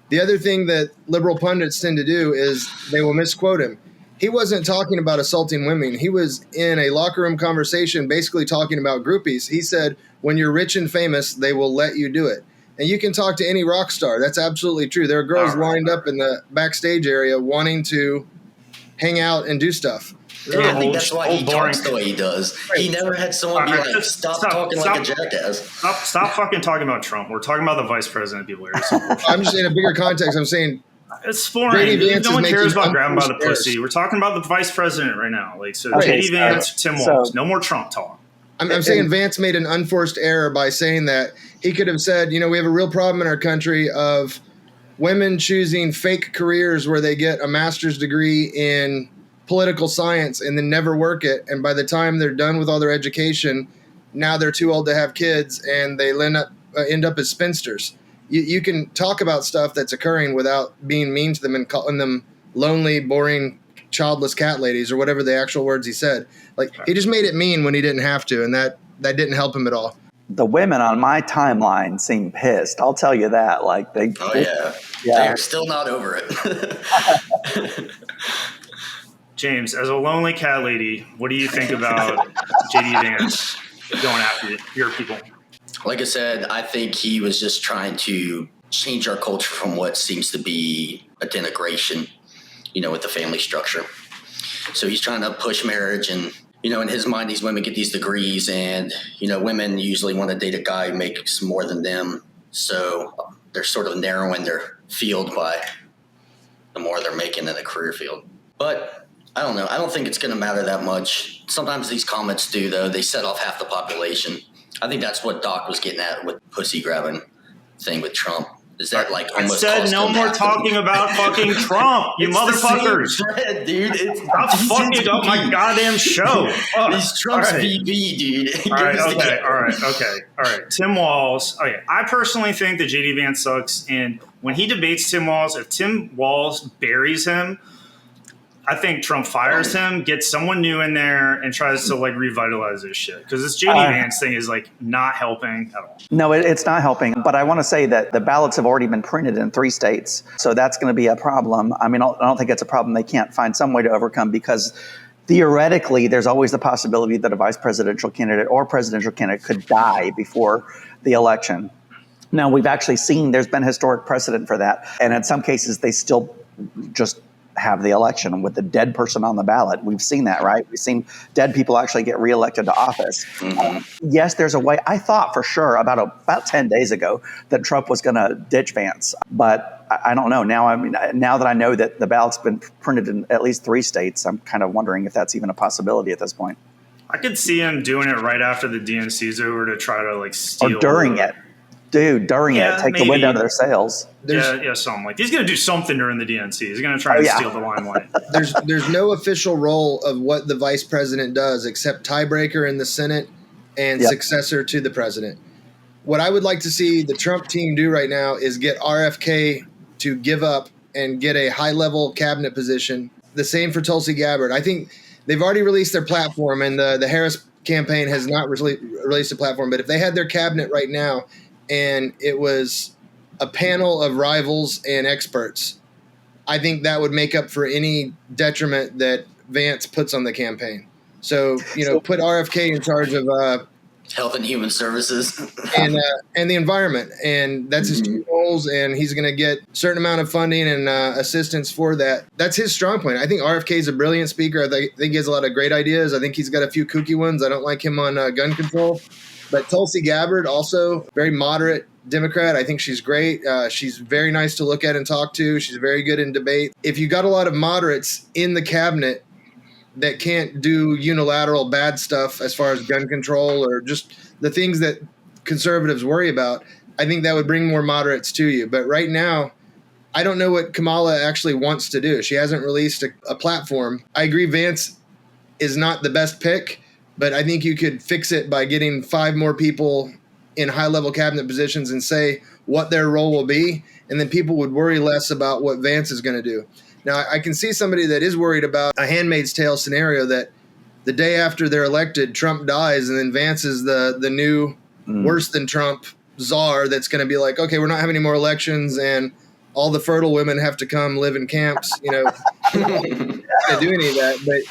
The other thing that liberal pundits tend to do is they will misquote him. He wasn't talking about assaulting women. He was in a locker room conversation basically talking about groupies. He said, when you're rich and famous, they will let you do it. And you can talk to any rock star. That's absolutely true. There are girls lined up in the backstage area wanting to hang out and do stuff. Yeah, I think that's why he talks the way he does. He never had someone be like, stop talking like a jackass. Stop fucking talking about Trump. We're talking about the vice president people here. I'm just in a bigger context. I'm saying it's boring. No one cares about grabbing by the pussy. We're talking about the vice president right now. J.D. Vance, Tim Walz. No more Trump talk. I'm saying Vance made an unforced error by saying that. He could have said, we have a real problem in our country of women choosing fake careers where they get a master's degree in political science and then never work it. And by the time they're done with all their education, now they're too old to have kids and they end up as spinsters. You can talk about stuff that's occurring without being mean to them and calling them lonely, boring, childless cat ladies or whatever the actual words he said. He just made it mean when he didn't have to, and that didn't help him at all. The women on my timeline seem pissed. I'll tell you that. They're still not over it. James, as a lonely cat lady, what do you think about J.D. Vance going after your people? Like I said, I think he was just trying to change our culture from what seems to be a denigration, with the family structure. So he's trying to push marriage and, in his mind, these women get these degrees and, women usually want to date a guy who makes more than them. So they're sort of narrowing their field by the more they're making in the career field. But I don't know. I don't think it's going to matter that much. Sometimes these comments do, though. They set off half the population. I think that's what Doc was getting at with pussy grabbing thing with Trump. Is that almost? I said no more talking about fucking Trumk, you motherfuckers, thread, dude. Stop fucking up my goddamn show. He's Trump's VP, dude. All right. Tim Walz. Okay, I personally think that JD Vance sucks, and when he debates Tim Walz, if Tim Walz buries him, I think Trump fires him, gets someone new in there, and tries to revitalize this shit. Because this JD Vance thing is not helping at all. No, it's not helping. But I want to say that the ballots have already been printed in 3 states. So that's going to be a problem. I mean, I don't think it's a problem they can't find some way to overcome because theoretically, there's always the possibility that a vice presidential candidate or presidential candidate could die before the election. Now, we've actually seen there's been historic precedent for that. And in some cases, they still just have the election with the dead person on the ballot. We've seen that, right? We've seen dead people actually get reelected to office. Yes, there's a way. I thought for sure about 10 days ago that Trump was going to ditch Vance, but I don't know. Now, now that I know that the ballot's been printed in at least 3 states, I'm kind of wondering if that's even a possibility at this point. I could see him doing it right after the DNC's over to try to like steal. Or during it. Dude, during it, take the wind out of their sails. Something like he's going to do something during the DNC. He's going to try and steal the limelight. There's no official role of what the vice president does except tiebreaker in the Senate and successor to the president. What I would like to see the Trump team do right now is get RFK to give up and get a high-level cabinet position. The same for Tulsi Gabbard. I think they've already released their platform, and the Harris campaign has not released a platform. But if they had their cabinet right now, and it was a panel of rivals and experts, I think that would make up for any detriment that Vance puts on the campaign. So, put RFK in charge of Health and Human Services and the environment, and that's his 2 goals. And he's going to get a certain amount of funding and assistance for that. That's his strong point. I think RFK is a brilliant speaker. I think he has a lot of great ideas. I think he's got a few kooky ones. I don't like him on gun control. But Tulsi Gabbard, also very moderate Democrat. I think she's great. She's very nice to look at and talk to. She's very good in debate. If you got a lot of moderates in the cabinet that can't do unilateral bad stuff as far as gun control or just the things that conservatives worry about, I think that would bring more moderates to you. But right now, I don't know what Kamala actually wants to do. She hasn't released a platform. I agree Vance is not the best pick, but I think you could fix it by getting 5 more people in high-level cabinet positions and say what their role will be, and then people would worry less about what Vance is going to do. Now, I can see somebody that is worried about a Handmaid's Tale scenario that the day after they're elected, Trump dies, and then Vance is the new worse than Trump czar that's going to be like, okay, we're not having any more elections, and all the fertile women have to come live in camps. Can't do any of that, but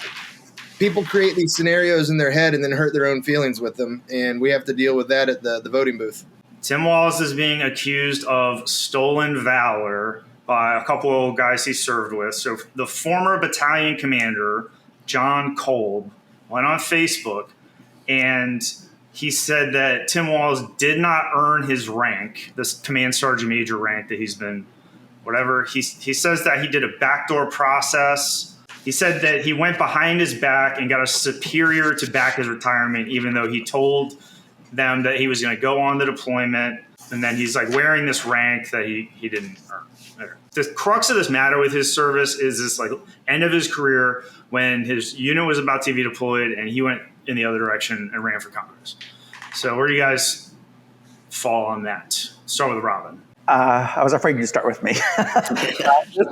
people create these scenarios in their head and then hurt their own feelings with them, and we have to deal with that at the voting booth. Tim Walz is being accused of stolen valor by a couple of guys he served with. So the former battalion commander, John Kolb, went on Facebook and he said that Tim Walz did not earn his rank, this command sergeant major rank that he's been, whatever. He says that he did a backdoor process. He said that he went behind his back and got a superior to back his retirement, even though he told them that he was going to go on the deployment. And then he's like wearing this rank that he didn't earn. The crux of this matter with his service is this like end of his career when his unit was about to be deployed and he went in the other direction and ran for Congress. So where do you guys fall on that? Start with Robin. I was afraid you'd start with me.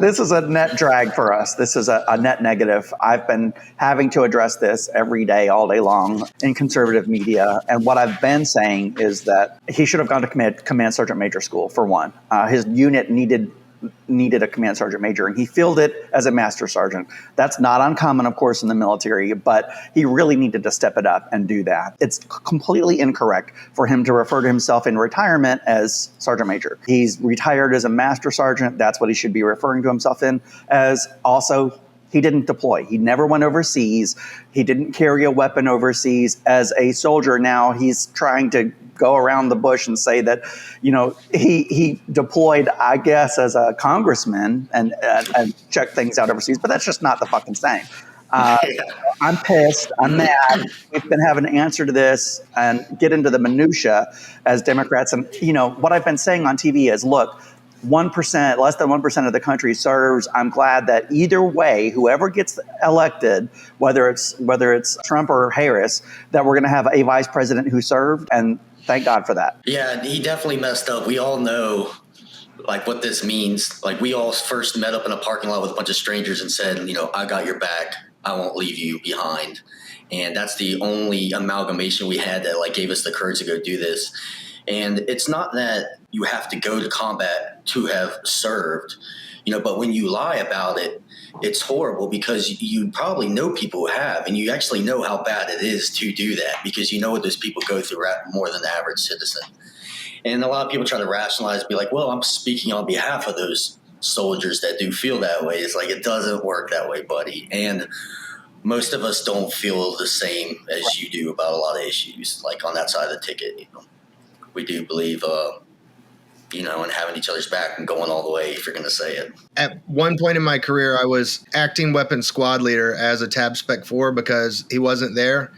This is a net drag for us. This is a net negative. I've been having to address this every day, all day long in conservative media. And what I've been saying is that he should have gone to command sergeant major school, for one. His unit needed a command sergeant major, and he filled it as a master sergeant. That's not uncommon, of course, in the military, but he really needed to step it up and do that. It's completely incorrect for him to refer to himself in retirement as sergeant major. He's retired as a master sergeant. That's what he should be referring to himself in as. Also, he didn't deploy. He never went overseas. He didn't carry a weapon overseas. As a soldier now, he's trying to go around the bush and say that, he deployed, I guess, as a congressman and checked things out overseas. But that's just not the fucking same. I'm pissed. I'm mad. We've been having to answer to this and get into the minutia as Democrats. And, what I've been saying on TV is, look, 1%, less than 1% of the country serves. I'm glad that either way, whoever gets elected, whether it's Trump or Harris, that we're going to have a vice president who served, and thank God for that. Yeah, he definitely messed up. We all know what this means. We all first met up in a parking lot with a bunch of strangers and said, I got your back. I won't leave you behind. And that's the only amalgamation we had that gave us the courage to go do this. And it's not that you have to go to combat to have served, but when you lie about it, it's horrible because you probably know people who have, and you actually know how bad it is to do that because you know what those people go through more than the average citizen. And a lot of people try to rationalize, be like, well, I'm speaking on behalf of those soldiers that do feel that way. It's like, it doesn't work that way, buddy. And most of us don't feel the same as you do about a lot of issues, like on that side of the ticket. We do believe, in having each other's back and going all the way, if you're going to say it. At one point in my career, I was acting weapons squad leader as a Tab Spec 4 because he wasn't there.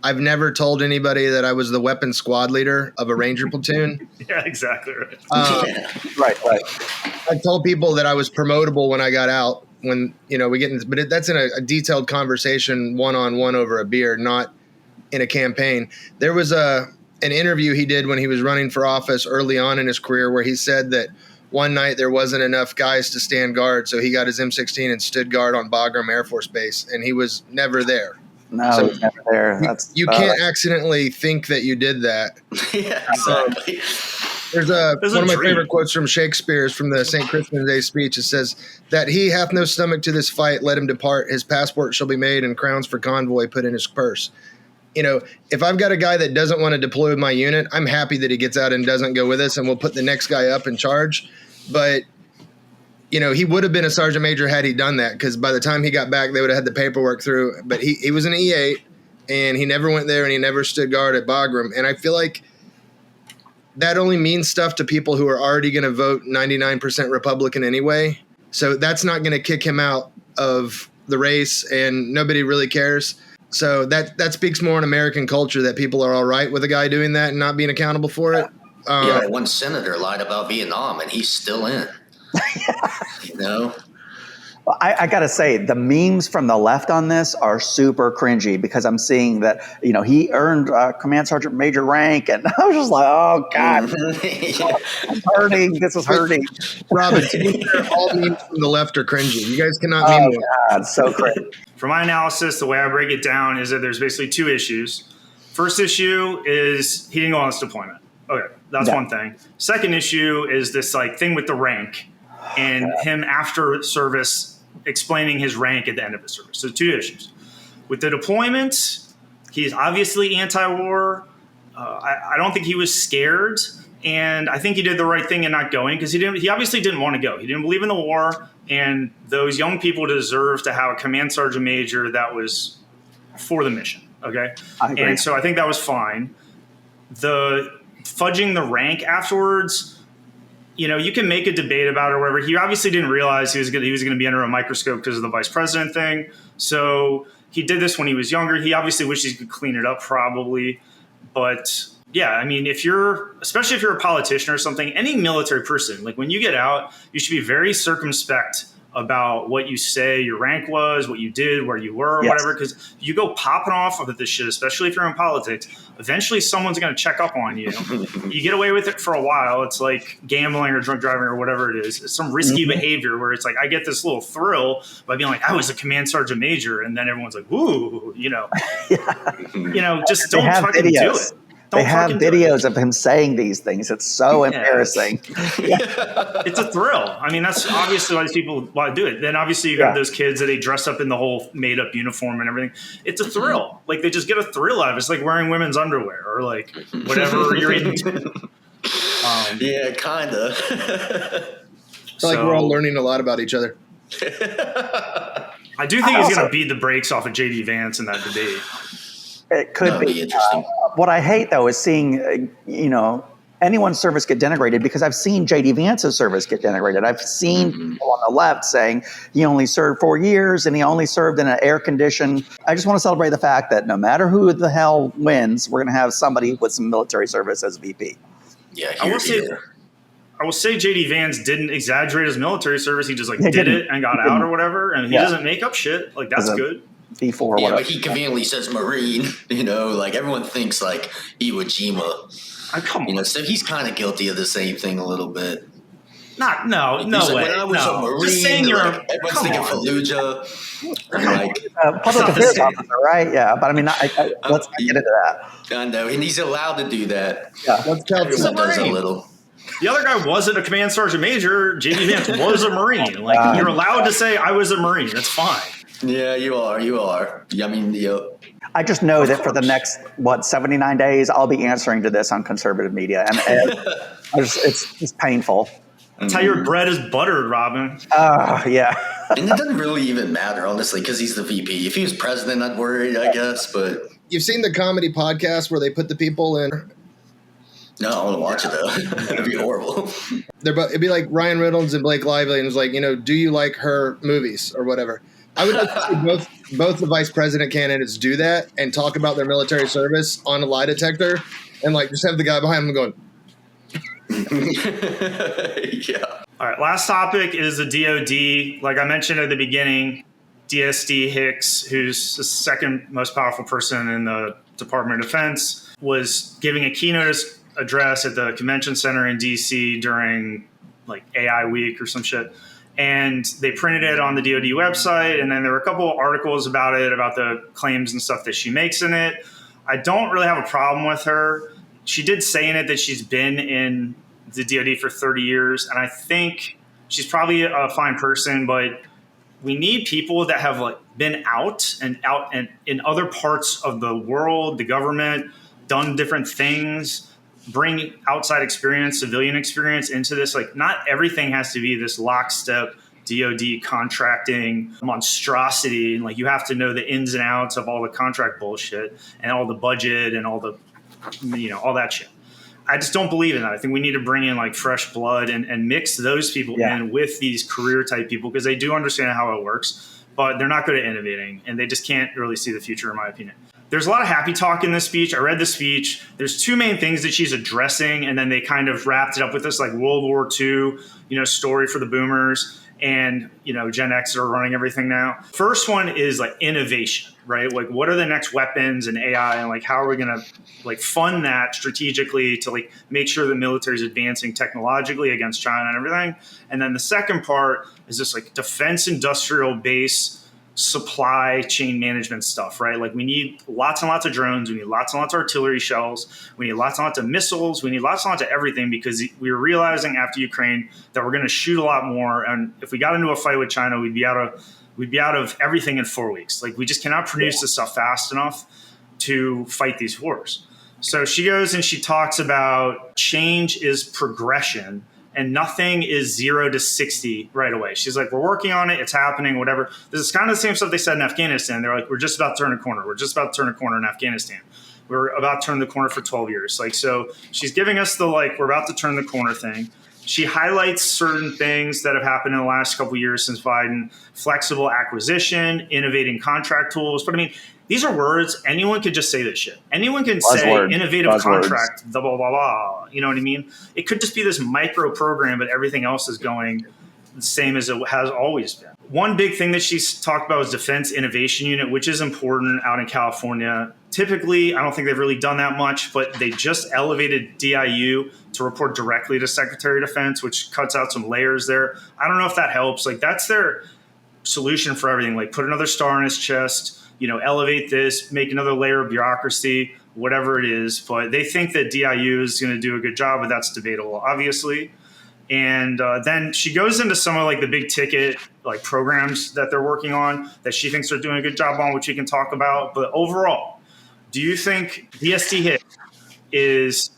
I've never told anybody that I was the weapons squad leader of a Ranger platoon. Yeah, exactly right. Right. I told people that I was promotable when I got out. When we get into, but that's in a detailed conversation, one-on-one over a beer, not in a campaign. There was an interview he did when he was running for office early on in his career where he said that one night there wasn't enough guys to stand guard, so he got his M16 and stood guard on Bagram Air Force Base, and he was never there. No, so he's never there. You can't accidentally think that you did that. Yeah, exactly. There's one of my favorite quotes from Shakespeare is from the St. Crispin's Day speech. It says that he hath no stomach to this fight, let him depart. His passport shall be made and crowns for convoy put in his purse. If I've got a guy that doesn't want to deploy with my unit, I'm happy that he gets out and doesn't go with us, and we'll put the next guy up in charge. But, he would have been a sergeant major had he done that, because by the time he got back, they would have had the paperwork through. But he was an E8, and he never went there, and he never stood guard at Bagram. And I feel like that only means stuff to people who are already going to vote 99% Republican anyway. So that's not going to kick him out of the race, and nobody really cares. So that speaks more on American culture, that people are all right with a guy doing that and not being accountable for it. One senator lied about Vietnam, and he's still in. Well, I got to say, the memes from the left on this are super cringy because I'm seeing that, he earned command sergeant major rank. And I was just like, oh, God, it's hurting. This is hurting. Robin, all memes from the left are cringy. You guys cannot meme more. God, so cringy. For my analysis, the way I break it down is that there's basically two issues. First issue is he didn't go on this deployment. Okay, that's one thing. Second issue is this thing with the rank and him after service explaining his rank at the end of his service. So two issues. With the deployment, he's obviously anti-war. I don't think he was scared, and I think he did the right thing in not going because he obviously didn't want to go. He didn't believe in the war, and those young people deserve to have a command sergeant major that was for the mission. Okay, and so I think that was fine. The fudging the rank afterwards, you can make a debate about it or whatever. He obviously didn't realize he was going to be under a microscope because of the vice president thing. So he did this when he was younger. He obviously wishes he could clean it up probably. But yeah, I mean, especially if you're a politician or something, any military person, like when you get out, you should be very circumspect about what you say your rank was, what you did, where you were, or whatever, because you go popping off of this shit, especially if you're in politics, eventually someone's going to check up on you. You get away with it for a while. It's like gambling or drunk driving or whatever it is. It's some risky behavior where it's like, I get this little thrill by being like, I was a command sergeant major. And then everyone's like, ooh, just don't fucking do it. They have videos of him saying these things. It's so embarrassing. It's a thrill. I mean, that's obviously why these people want to do it. Then obviously you got those kids that they dress up in the whole made up uniform and everything. It's a thrill. Like they just get a thrill out of it. It's like wearing women's underwear or like whatever you're into. Yeah, kind of. Like we're all learning a lot about each other. I do think he's going to beat the brakes off of JD Vance in that debate. It could be interesting. What I hate, though, is seeing, anyone's service get denigrated because I've seen J.D. Vance's service get denigrated. I've seen people on the left saying he only served 4 years and he only served in an air condition. I just want to celebrate the fact that no matter who the hell wins, we're going to have somebody with some military service as VP. Yeah, I will say J.D. Vance didn't exaggerate his military service. He just did it and got out or whatever. And he doesn't make up shit. Like, that's good. V4 or whatever. But he conveniently says Marine, like everyone thinks like Iwo Jima. Come on. So he's kind of guilty of the same thing a little bit. No way. When I was a Marine, just saying everyone's thinking Fallujah. Public affairs officer, right? Yeah, but I mean, let's not get into that. I know, and he's allowed to do that. Yeah, everyone does it a little. The other guy wasn't a command sergeant major. J.D. Vance was a Marine. Like you're allowed to say I was a Marine. That's fine. Yeah, you are. I mean, I just know that for the next 79 days, I'll be answering to this on conservative media, and it's painful. That's how your bread is buttered, Robin. Yeah. And it doesn't really even matter, honestly, because he's the VP. If he was president, I'd worry, I guess. But You've seen the comedy podcast where they put the people in. no, I want to watch it though. It'd be horrible. It'd be like Ryan Reynolds and Blake Lively, and it was like, do you like her movies or whatever? I would like to see both the vice president candidates do that and talk about their military service on a lie detector, and like just have the guy behind them going. Yeah. All right, last topic is the DoD. Like I mentioned at the beginning, DSD Hicks, who's the second most powerful person in the Department of Defense, was giving a keynote address at the convention center in DC during like AI week or some shit. And they printed it on the DoD website. And then there were a couple of articles about it, about the claims and stuff that she makes in it. I don't really have a problem with her. She did say in it that she's been in the DoD for 30 years. And I think she's probably a fine person, but we need people that have like been out and in other parts of the world, the government, done different things, bring outside experience, civilian experience into this. Like not everything has to be this lockstep DoD contracting monstrosity. And like you have to know the ins and outs of all the contract bullshit and all the budget and all the, all that shit. I just don't believe in that. I think we need to bring in like fresh blood and mix those people in with these career type people because they do understand how it works, but they're not good at innovating and they just can't really see the future, in my opinion. There's a lot of happy talk in this speech. I read the speech. There's two main things that she's addressing, and then they kind of wrapped it up with this like World War II, story for the boomers and, Gen X are running everything now. First one is like innovation, right? Like what are the next weapons and AI and like how are we going to like fund that strategically to like make sure the military is advancing technologically against China and everything. And then the second part is this like defense industrial base supply chain management stuff, right? Like we need lots and lots of drones. We need lots and lots of artillery shells. We need lots and lots of missiles. We need lots and lots of everything because we were realizing after Ukraine that we're going to shoot a lot more. And if we got into a fight with China, we'd be out of everything in 4 weeks. Like we just cannot produce this stuff fast enough to fight these wars. So she goes and she talks about change is progression. And nothing is 0 to 60 right away. She's like, we're working on it. It's happening, whatever. This is kind of the same stuff they said in Afghanistan. They're like, we're just about to turn a corner. We're just about to turn a corner in Afghanistan. We're about to turn the corner for 12 years. Like, so she's giving us the, like, we're about to turn the corner thing. She highlights certain things that have happened in the last couple of years since Biden, flexible acquisition, innovating contract tools. But I mean, these are words. Anyone could just say this shit. Anyone can say innovative contract, blah, blah, blah, blah. You know what I mean? It could just be this micro program, but everything else is going the same as it has always been. One big thing that she's talked about is Defense Innovation Unit, which is important out in California. Typically, I don't think they've really done that much, but they just elevated DIU to report directly to Secretary of Defense, which cuts out some layers there. I don't know if that helps. Like that's their solution for everything. Like put another star on his chest, elevate this, make another layer of bureaucracy, whatever it is. But they think that DIU is going to do a good job, but that's debatable, obviously. And then she goes into some of like the big ticket like programs that they're working on that she thinks they're doing a good job on, which we can talk about. But overall, do you think DSD Hicks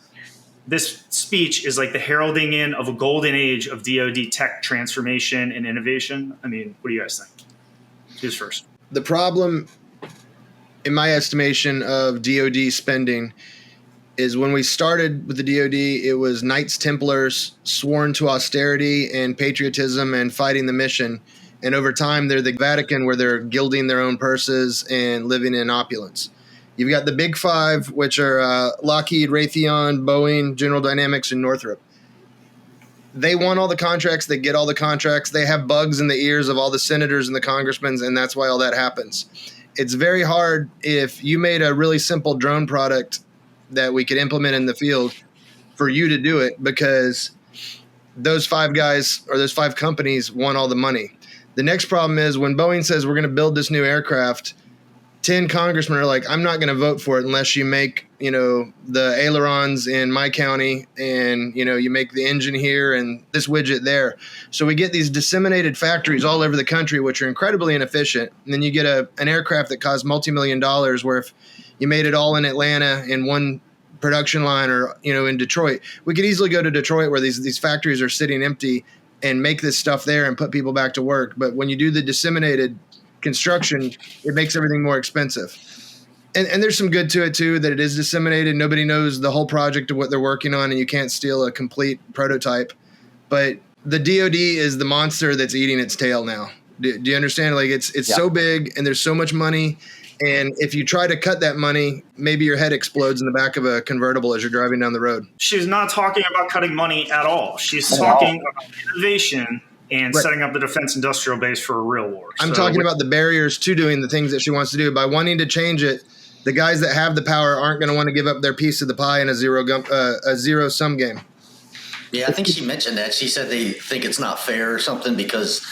this speech is like the heralding in of a golden age of DoD tech transformation and innovation? I mean, what do you guys think? Who's first? The problem, in my estimation, of DoD spending is when we started with the DoD, it was Knights Templars sworn to austerity and patriotism and fighting the mission. And over time, they're the Vatican where they're gilding their own purses and living in opulence. You've got the big five, which are Lockheed, Raytheon, Boeing, General Dynamics, and Northrop. They want all the contracts. They get all the contracts. They have bugs in the ears of all the senators and the congressmen, and that's why all that happens. It's very hard if you made a really simple drone product that we could implement in the field for you to do it because those five guys or those five companies want all the money. The next problem is when Boeing says we're going to build this new aircraft, 10 congressmen are like, I'm not going to vote for it unless you make, the ailerons in my county and, you make the engine here and this widget there. So we get these disseminated factories all over the country, which are incredibly inefficient. And then you get an aircraft that costs multi-million dollars where if you made it all in Atlanta in one production line or, in Detroit. We could easily go to Detroit where these factories are sitting empty and make this stuff there and put people back to work. But when you do the disseminated construction, it makes everything more expensive. And there's some good to it too, that it is disseminated. Nobody knows the whole project of what they're working on, and you can't steal a complete prototype. But the DoD is the monster that's eating its tail now. Do you understand? Like it's so big and there's so much money. And if you try to cut that money, maybe your head explodes in the back of a convertible as you're driving down the road. She's not talking about cutting money at all. She's talking about innovation and setting up the defense industrial base for a real war. I'm talking about the barriers to doing the things that she wants to do. By wanting to change it, the guys that have the power aren't going to want to give up their piece of the pie in a zero-sum game. Yeah, I think she mentioned that. She said they think it's not fair or something because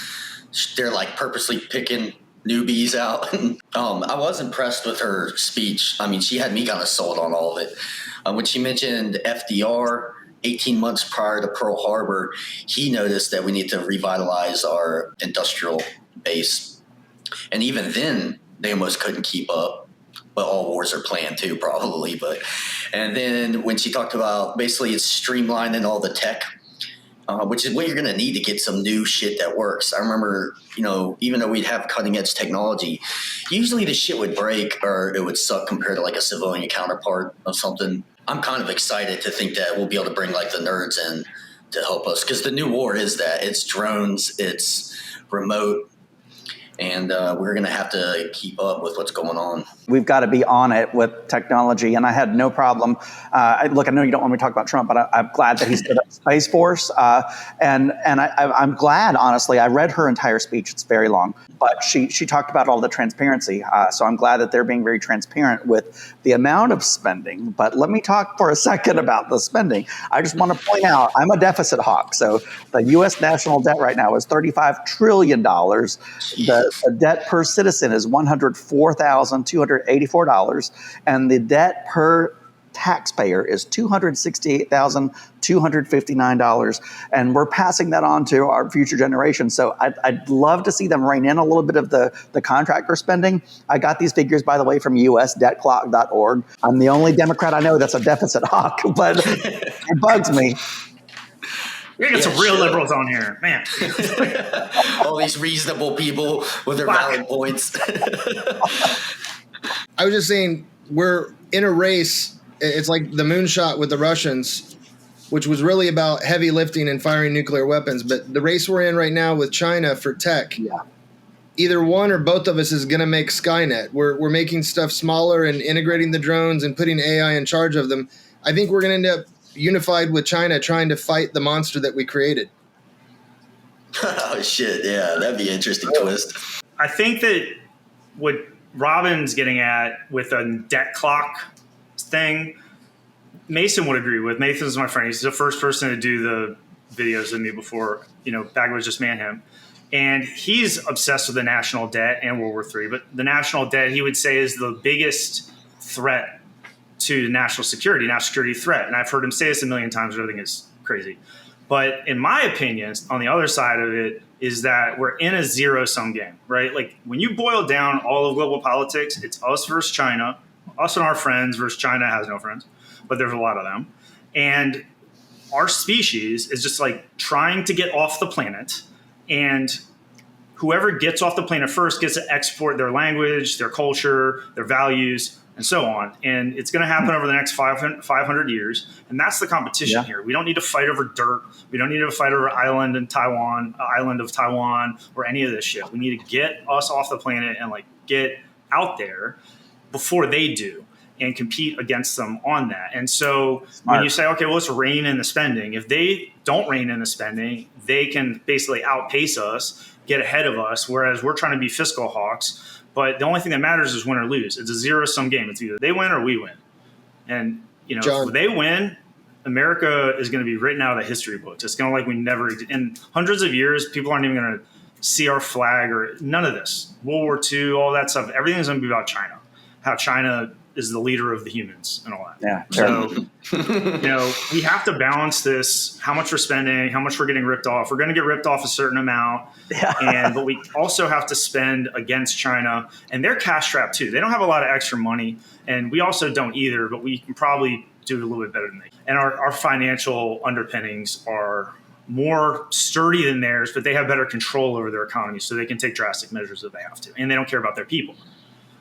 they're like purposely picking newbies out. I was impressed with her speech. I mean, she had me kind of sold on all of it. When she mentioned FDR, 18 months prior to Pearl Harbor, he noticed that we need to revitalize our industrial base. And even then, they almost couldn't keep up. But all wars are planned too, probably. And then when she talked about basically it's streamlining all the tech, which is what you're going to need to get some new shit that works. I remember, even though we'd have cutting edge technology, usually the shit would break or it would suck compared to like a civilian counterpart of something. I'm kind of excited to think that we'll be able to bring like the nerds in to help us, because the new war is that it's drones, it's remote, and we're going to have to keep up with what's going on. We've got to be on it with technology, and I had no problem. Look, I know you don't want me to talk about Trump, but I'm glad that he stood up Space Force, and I'm glad, honestly. I read her entire speech; it's very long, but she talked about all the transparency. So I'm glad that they're being very transparent with the amount of spending. But let me talk for a second about the spending. I just want to point out I'm a deficit hawk. So the U.S. national debt right now is $35 trillion. The debt per citizen is $104,284, and the debt per taxpayer is $268,259, and we're passing that on to our future generations. So I'd love to see them rein in a little bit of the contractor spending. I got these figures, by the way, from usdebtclock.org. I'm the only Democrat I know that's a deficit hawk, but it bugs me. We got some real liberals on here, man. All these reasonable people with their valid points. I was just saying, we're in a race. It's like the moonshot with the Russians, which was really about heavy lifting and firing nuclear weapons. But the race we're in right now with China for tech, either one or both of us is going to make Skynet. We're making stuff smaller and integrating the drones and putting AI in charge of them. I think we're going to end up unified with China trying to fight the monster that we created. Oh, shit. Yeah, that'd be an interesting twist. I think that what Robin's getting at with a debt clock thing, Mason would agree with. Nathan's my friend. He's the first person to do the videos with me before, back was just him. And he's obsessed with the national debt and World War III. But the national debt, he would say, is the biggest threat to national security threat. And I've heard him say this a million times, which I think is crazy. But in my opinion, on the other side of it, is that we're in a zero-sum game, right? Like when you boil down all of global politics, it's us versus China, us and our friends versus China has no friends, but there's a lot of them. And our species is just like trying to get off the planet, and whoever gets off the planet first gets to export their language, their culture, their values, and so on. And it's going to happen over the next 500 years. And that's the competition here. We don't need to fight over dirt. We don't need to fight over island of Taiwan, or any of this shit. We need to get us off the planet and like get out there before they do and compete against them on that. And so when you say, okay, well, let's rein in the spending. If they don't rein in the spending, they can basically outpace us, get ahead of us, whereas we're trying to be fiscal hawks. But the only thing that matters is win or lose. It's a zero-sum game. It's either they win or we win. And, if they win, America is going to be written out of the history books. It's going to we never – in hundreds of years, people aren't even going to see our flag or none of this. World War II, all that stuff. Everything's going to be about China, how China is the leader of the humans and all that. Yeah. So, we have to balance this, how much we're spending, how much we're getting ripped off. We're going to get ripped off a certain amount. But we also have to spend against China, and they're cash strapped too. They don't have a lot of extra money, and we also don't either, but we can probably do it a little bit better than they. And our financial underpinnings are more sturdy than theirs, but they have better control over their economy, so they can take drastic measures if they have to, and they don't care about their people.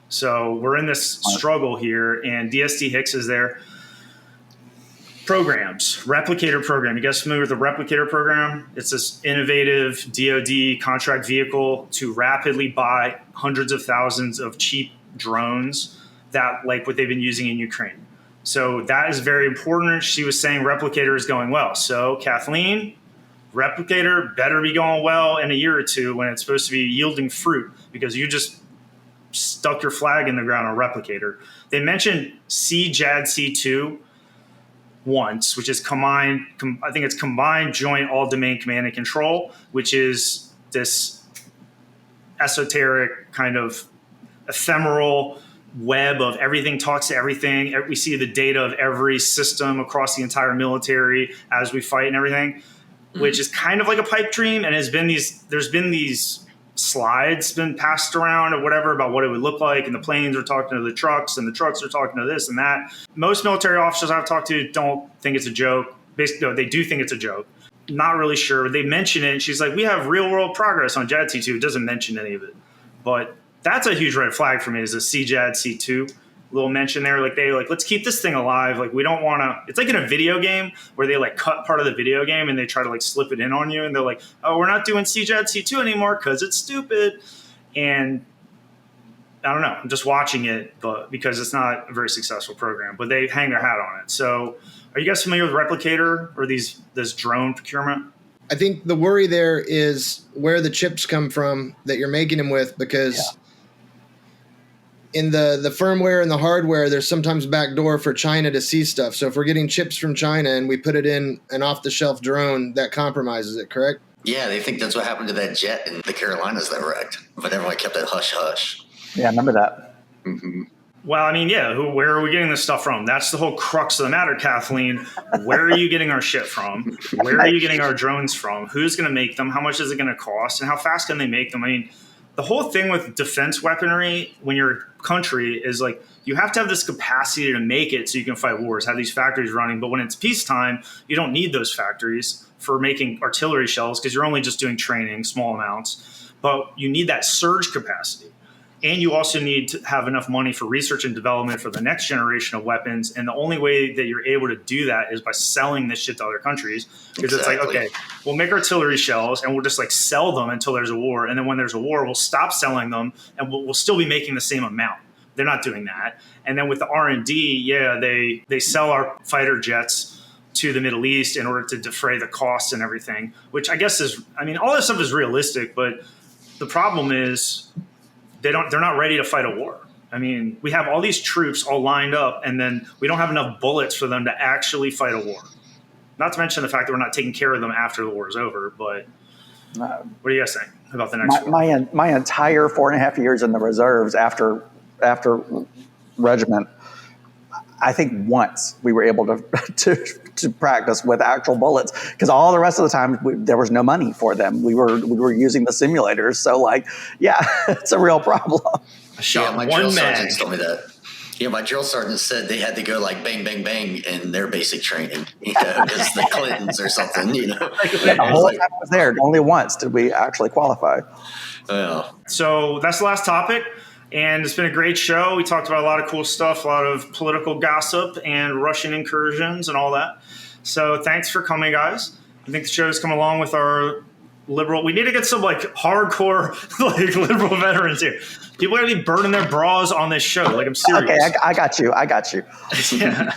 So we're in this struggle here, and DSD Hicks is there. Programs, replicator program. You guys familiar with the replicator program? It's this innovative DoD contract vehicle to rapidly buy hundreds of thousands of cheap drones that like what they've been using in Ukraine. So that is very important. She was saying replicator is going well. So Kathleen, replicator better be going well in a year or two when it's supposed to be yielding fruit, because you just stuck your flag in the ground on replicator. They mentioned CJADC2 once, which is I think it's Combined Joint All Domain Command and Control, which is this esoteric kind of ephemeral web of everything talks to everything. We see the data of every system across the entire military as we fight and everything, which is kind of like a pipe dream. And there's been these slides been passed around or whatever about what it would look like, and the planes are talking to the trucks and the trucks are talking to this and that. Most military officers I've talked to don't think it's a joke. Basically, no, they do think it's a joke. Not really sure. They mention it, and she's like, we have real world progress on JADC2. It doesn't mention any of it. But that's a huge red flag for me, is a CJADC2 little mention there. Like, let's keep this thing alive. Like, we don't want to, it's like in a video game where they like cut part of the video game and they try to like slip it in on you. And they're like, oh, we're not doing CJADC2 anymore because it's stupid. And I don't know, I'm just watching it, but because it's not a very successful program, but they hang their hat on it. So are you guys familiar with Replicator or this drone procurement? I think the worry there is where the chips come from that you're making them with, because in the firmware and the hardware, there's sometimes backdoor for China to see stuff. So if we're getting chips from China and we put it in an off-the-shelf drone, that compromises it, correct? Yeah, they think that's what happened to that jet in the Carolinas that wrecked, but everyone kept it hush-hush. Yeah, I remember that. Mm-hmm. Well, I mean, yeah, where are we getting this stuff from? That's the whole crux of the matter, Kathleen. Where are you getting our shit from? Where are you getting our drones from? Who's going to make them? How much is it going to cost? And how fast can they make them? I mean, the whole thing with defense weaponry when you're a country is like you have to have this capacity to make it so you can fight wars, have these factories running. But when it's peacetime, you don't need those factories for making artillery shells because you're only just doing training, small amounts. But you need that surge capacity. And you also need to have enough money for research and development for the next generation of weapons. And the only way that you're able to do that is by selling this shit to other countries. Because It's like, okay, we'll make artillery shells and we'll just like sell them until there's a war. And then when there's a war, we'll stop selling them and we'll still be making the same amount. They're not doing that. And then with the R&D, they sell our fighter jets to the Middle East in order to defray the costs and everything, which I guess all this stuff is realistic, but the problem is they're not ready to fight a war. I mean, we have all these troops all lined up, and then we don't have enough bullets for them to actually fight a war. Not to mention the fact that we're not taking care of them after the war is over. But what do you guys think about the next war? My entire 4.5 years in the reserves after regiment, I think once we were able to practice with actual bullets, because all the rest of the time there was no money for them. We were using the simulators, so it's a real problem. My drill sergeant told me that. Yeah, my drill sergeant said they had to go like bang, bang, bang in their basic training, because the Clintons or something, The whole time I was there, only once did we actually qualify. Yeah. So that's the last topic. And it's been a great show. We talked about a lot of cool stuff, a lot of political gossip and Russian incursions and all that. So thanks for coming, guys. I think the show's come along with our liberal. We need to get some hardcore liberal veterans here. People are going to be burning their bras on this show. I'm serious. Okay, I got you. Yeah,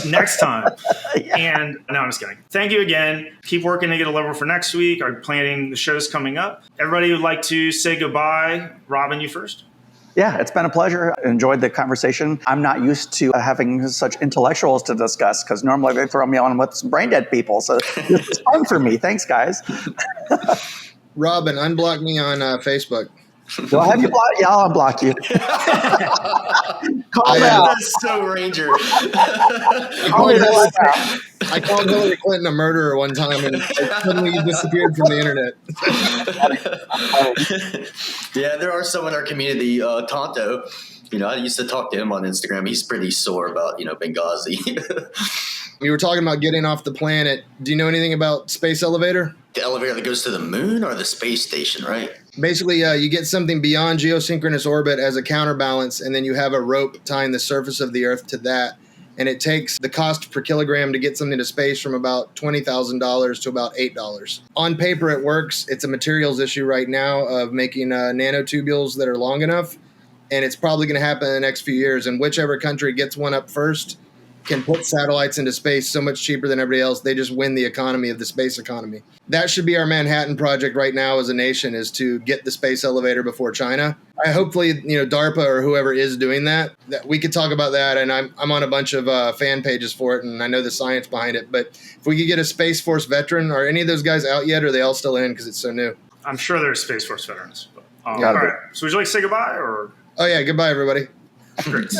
next time. Yeah. And no, I'm just kidding. Thank you again. Keep working to get a liberal for next week. Our planning the shows coming up. Everybody would like to say goodbye. Robin, you first. Yeah, it's been a pleasure. Enjoyed the conversation. I'm not used to having such intellectuals to discuss because normally they throw me on with some brain dead people. So it's fun for me. Thanks, guys. Robin, unblock me on Facebook. Do I have you blocked? Yeah, I'll unblock you. Call me out. That's so Ranger. I called Hillary Clinton a murderer one time and suddenly he disappeared from the internet. Yeah, there are some in our community, Tonto. I used to talk to him on Instagram. He's pretty sore about, Benghazi. You were talking about getting off the planet. Do you know anything about space elevator? The elevator that goes to the moon or the space station, right? Basically, you get something beyond geosynchronous orbit as a counterbalance, and then you have a rope tying the surface of the Earth to that. And it takes the cost per kilogram to get something to space from about $20,000 to about $8. On paper, it works. It's a materials issue right now of making nanotubules that are long enough, and it's probably going to happen in the next few years. And whichever country gets one up first can put satellites into space so much cheaper than everybody else. They just win the economy of the space economy. That should be our Manhattan project right now as a nation, is to get the space elevator before China. Hopefully, DARPA or whoever is doing that we could talk about that. And I'm on a bunch of fan pages for it, and I know the science behind it. But if we could get a Space Force veteran, are any of those guys out yet, or are they all still in because it's so new? I'm sure there's Space Force veterans. But, all right. So would you like to say goodbye? Or? Oh, yeah. Goodbye, everybody. Great.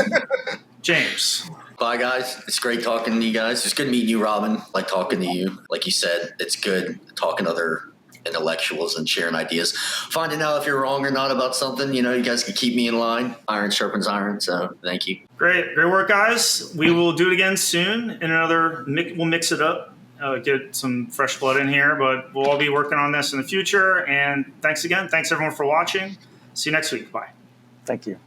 James. Bye, guys. It's great talking to you guys. It's good meeting you, Robin. Like talking to you. Like you said, it's good talking to other intellectuals and sharing ideas. Finding out if you're wrong or not about something, you guys can keep me in line. Iron sharpens iron, so thank you. Great work, guys. We will do it again soon in another, we'll mix it up, get some fresh blood in here, but we'll all be working on this in the future. And thanks again. Thanks, everyone, for watching. See you next week. Bye. Thank you.